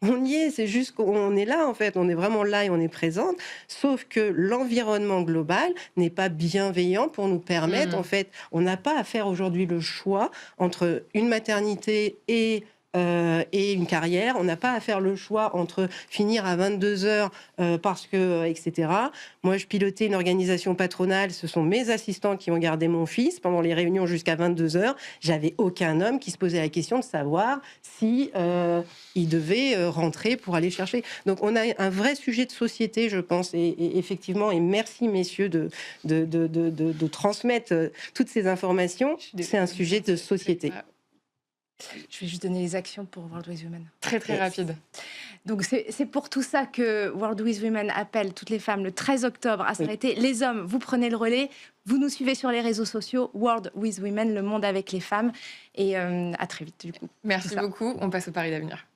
On y est, c'est juste qu'on est là en fait, on est vraiment là et on est présente, sauf que l'environnement global n'est pas bienveillant pour nous permettre, en fait, on n'a pas à faire aujourd'hui le choix entre une maternité et une carrière. On n'a pas à faire le choix entre finir à 22h parce que, etc. Moi, je pilotais une organisation patronale. Ce sont mes assistants qui ont gardé mon fils pendant les réunions jusqu'à 22h. J'avais aucun homme qui se posait la question de savoir si il devait rentrer pour aller chercher. Donc, on a un vrai sujet de société, je pense, et effectivement, et merci, messieurs, de transmettre toutes ces informations. C'est un sujet de société. Je vais juste donner les actions pour World with Women. Très, très rapide. Donc, c'est pour tout ça que World with Women appelle toutes les femmes le 13 octobre à s'arrêter. Les hommes, vous prenez le relais. Vous nous suivez sur les réseaux sociaux. World with Women, le monde avec les femmes. Et à très vite, du coup. Merci beaucoup. On passe au pari d'avenir.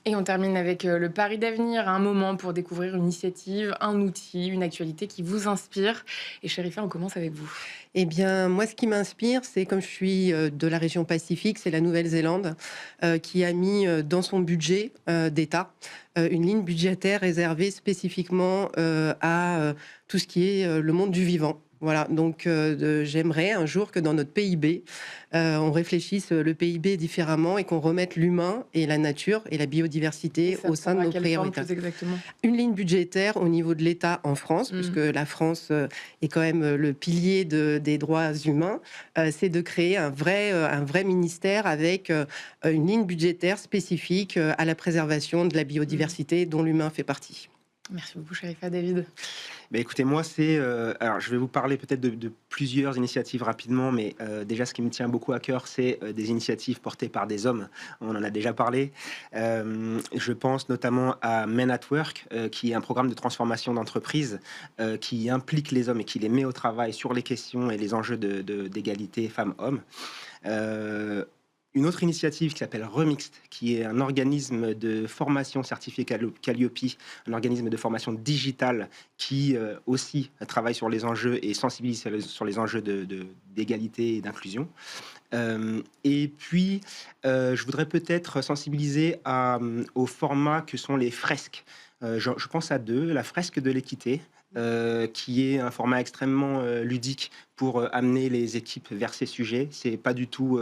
Et on termine avec le pari d'avenir, un moment pour découvrir une initiative, un outil, une actualité qui vous inspire. Et Chérifa, on commence avec vous. Eh bien, moi, ce qui m'inspire, c'est, comme je suis de la région Pacifique, c'est la Nouvelle-Zélande qui a mis dans son budget d'État une ligne budgétaire réservée spécifiquement à tout ce qui est le monde du vivant. Voilà, donc j'aimerais un jour que dans notre PIB, on réfléchisse le PIB différemment et qu'on remette l'humain et la nature et la biodiversité au sein de nos priorités. Une ligne budgétaire au niveau de l'État en France, puisque la France est quand même le pilier des droits humains, c'est de créer un vrai ministère avec une ligne budgétaire spécifique à la préservation de la biodiversité dont l'humain fait partie. Merci beaucoup, Chérifa. David. Écoutez, moi, alors, je vais vous parler peut-être de plusieurs initiatives rapidement, mais déjà, ce qui me tient beaucoup à cœur, c'est des initiatives portées par des hommes. On en a déjà parlé. Je pense notamment à Men at Work, qui est un programme de transformation d'entreprise qui implique les hommes et qui les met au travail sur les questions et les enjeux d'égalité femmes-hommes. Une autre initiative qui s'appelle Remixed, qui est un organisme de formation certifié Calliope, un organisme de formation digitale qui aussi travaille sur les enjeux et sensibilise sur les enjeux d'égalité et d'inclusion. Et puis, je voudrais peut-être sensibiliser aux formats que sont les fresques. Je pense à deux. La fresque de l'équité, qui est un format extrêmement ludique pour amener les équipes vers ces sujets. C'est pas du tout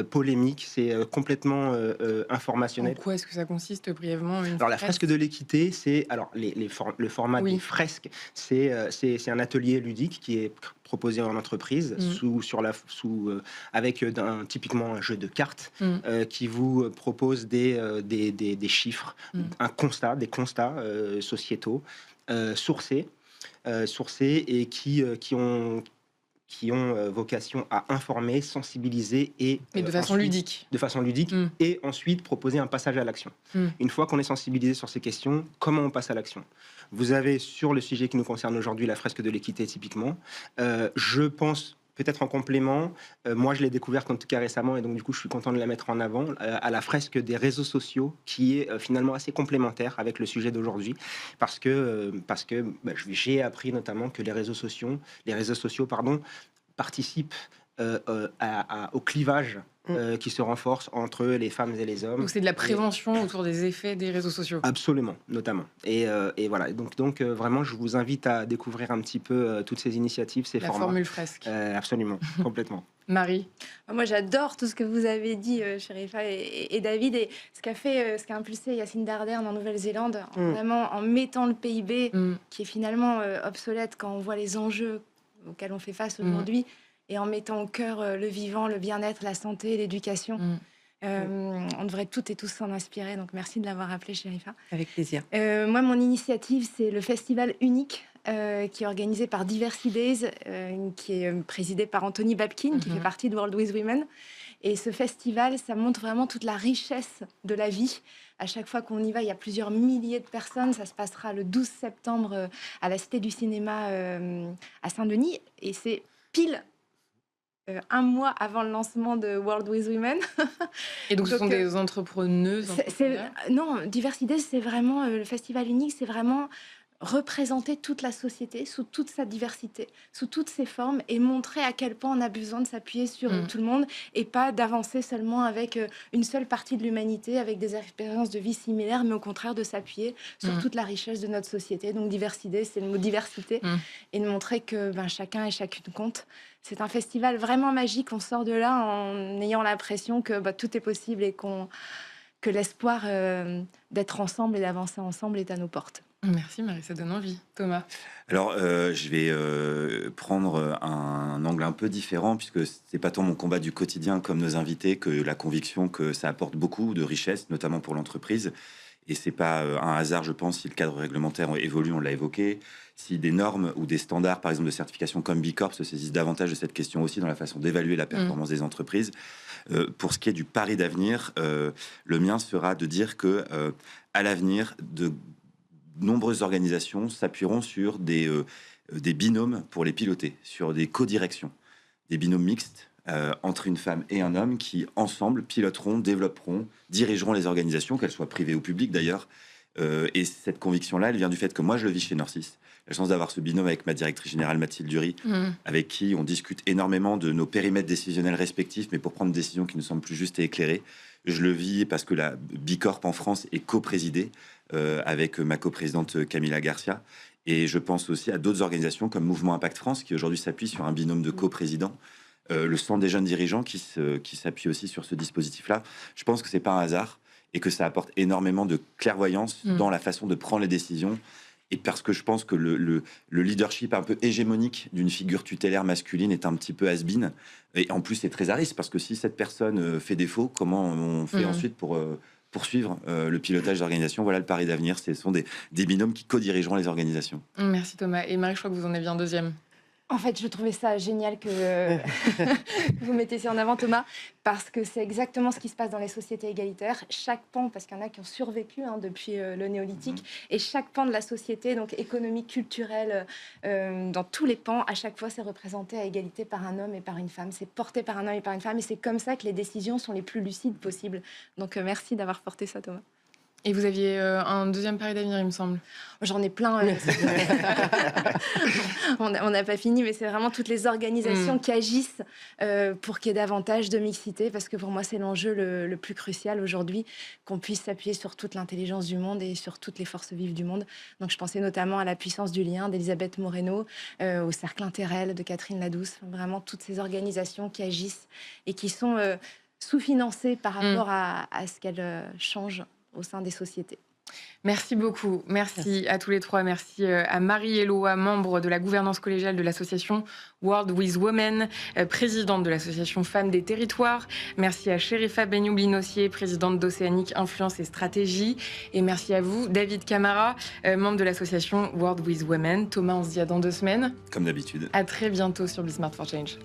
polémique, c'est complètement informationnel. En quoi est-ce que ça consiste brièvement Alors la fresque de l'équité, c'est le format des fresques, c'est un atelier ludique qui est proposé en entreprise avec typiquement un jeu de cartes qui vous propose des chiffres, des constats sociétaux sourcés et qui ont vocation à informer, sensibiliser et de façon ludique. De façon ludique et ensuite proposer un passage à l'action. Une fois qu'on est sensibilisé sur ces questions, comment on passe à l'action? Vous avez sur le sujet qui nous concerne aujourd'hui la fresque de l'équité typiquement. Je pense peut-être en complément, moi je l'ai découverte en tout cas récemment et donc du coup je suis content de la mettre en avant, à la fresque des réseaux sociaux qui est finalement assez complémentaire avec le sujet d'aujourd'hui parce que j'ai appris notamment que les réseaux sociaux participent au clivage qui se renforce entre les femmes et les hommes. Donc c'est de la prévention autour des effets des réseaux sociaux. Absolument, notamment. Et voilà, donc vraiment, je vous invite à découvrir un petit peu toutes ces initiatives, ces formats. La formule fresque. Absolument, complètement. Marie. Moi, j'adore tout ce que vous avez dit, Chérifa et David, et ce qu'a impulsé Yacine Darderne en Nouvelle-Zélande, vraiment en mettant le PIB, qui est finalement obsolète quand on voit les enjeux auxquels on fait face aujourd'hui, et en mettant au cœur le vivant, le bien-être, la santé, l'éducation. On devrait toutes et tous s'en inspirer, donc merci de l'avoir rappelé, Chérifa. Avec plaisir. Moi, mon initiative, c'est le festival unique qui est organisé par Diversity Days, qui est présidé par Anthony Babkin, qui fait partie de World with Women. Et ce festival, ça montre vraiment toute la richesse de la vie. À chaque fois qu'on y va, il y a plusieurs milliers de personnes. Ça se passera le 12 septembre à la Cité du Cinéma à Saint-Denis. Et c'est pile un mois avant le lancement de World with Women. Et donc, ce sont des entrepreneuses Non, Diversity Days, c'est vraiment le festival unique. C'est vraiment représenter toute la société sous toute sa diversité, sous toutes ses formes, et montrer à quel point on a besoin de s'appuyer sur tout le monde et pas d'avancer seulement avec une seule partie de l'humanité, avec des expériences de vie similaires, mais au contraire de s'appuyer sur toute la richesse de notre société. Donc diversité, c'est le mot diversité, et de montrer que chacun et chacune compte. C'est un festival vraiment magique, on sort de là en ayant l'impression que tout est possible et que l'espoir d'être ensemble et d'avancer ensemble est à nos portes. Merci Marie, ça donne envie. Thomas? Alors, je vais prendre un angle un peu différent, puisque c'est pas tant mon combat du quotidien comme nos invités, que la conviction que ça apporte beaucoup de richesse, notamment pour l'entreprise. Et c'est pas un hasard, je pense, si le cadre réglementaire évolue, on l'a évoqué, si des normes ou des standards, par exemple de certification comme B Corp, se saisissent davantage de cette question aussi dans la façon d'évaluer la performance des entreprises. Pour ce qui est du pari d'avenir, le mien sera de dire que à l'avenir, de nombreuses organisations s'appuieront sur des binômes pour les piloter, sur des co-directions, des binômes mixtes entre une femme et un homme qui, ensemble, piloteront, développeront, dirigeront les organisations, qu'elles soient privées ou publiques d'ailleurs. Et cette conviction-là, elle vient du fait que moi, je le vis chez Norcis. La chance d'avoir ce binôme avec ma directrice générale Mathilde Dury, avec qui on discute énormément de nos périmètres décisionnels respectifs, mais pour prendre des décisions qui nous semblent plus justes et éclairées. Je le vis parce que la B Corp en France est coprésidée avec ma coprésidente Camilla Garcia. Et je pense aussi à d'autres organisations comme Mouvement Impact France, qui aujourd'hui s'appuie sur un binôme de coprésidents. Le Centre des jeunes dirigeants qui s'appuie aussi sur ce dispositif-là. Je pense que c'est pas un hasard et que ça apporte énormément de clairvoyance dans la façon de prendre les décisions. Et parce que je pense que le leadership un peu hégémonique d'une figure tutélaire masculine est un petit peu has-been. Et en plus, c'est très à risque, parce que si cette personne fait défaut, comment on fait ensuite pour poursuivre le pilotage d'organisation? Voilà le pari d'avenir. Ce sont des binômes qui co-dirigeront les organisations. Merci Thomas. Et Marie, je crois que vous en aviez un deuxième. En fait, je trouvais ça génial que vous mettiez ça en avant, Thomas, parce que c'est exactement ce qui se passe dans les sociétés égalitaires. Chaque pan, parce qu'il y en a qui ont survécu depuis le néolithique, et chaque pan de la société, donc économique, culturelle, dans tous les pans, à chaque fois, c'est représenté à égalité par un homme et par une femme. C'est porté par un homme et par une femme, et c'est comme ça que les décisions sont les plus lucides possibles. Donc, merci d'avoir porté ça, Thomas. Et vous aviez un deuxième pari d'avenir, il me semble. J'en ai plein. On n'a pas fini, mais c'est vraiment toutes les organisations qui agissent pour qu'il y ait davantage de mixité, parce que pour moi, c'est l'enjeu le plus crucial aujourd'hui, qu'on puisse s'appuyer sur toute l'intelligence du monde et sur toutes les forces vives du monde. Donc, je pensais notamment à La puissance du lien d'Elisabeth Moreno, au Cercle Interrel de Catherine Ladouce, vraiment toutes ces organisations qui agissent et qui sont sous-financées par rapport à ce qu'elles changent au sein des sociétés. Merci beaucoup. Merci à tous les trois. Merci à Marie Eloa, membre de la gouvernance collégiale de l'association World with Women, présidente de l'association Femmes des Territoires. Merci à Chérifa Benyoub-Linossier, présidente d'Océanique Influence et Stratégie. Et merci à vous, David Camara, membre de l'association World with Women. Thomas, on se dit à dans 2 semaines. Comme d'habitude. À très bientôt sur Be Smart for Change.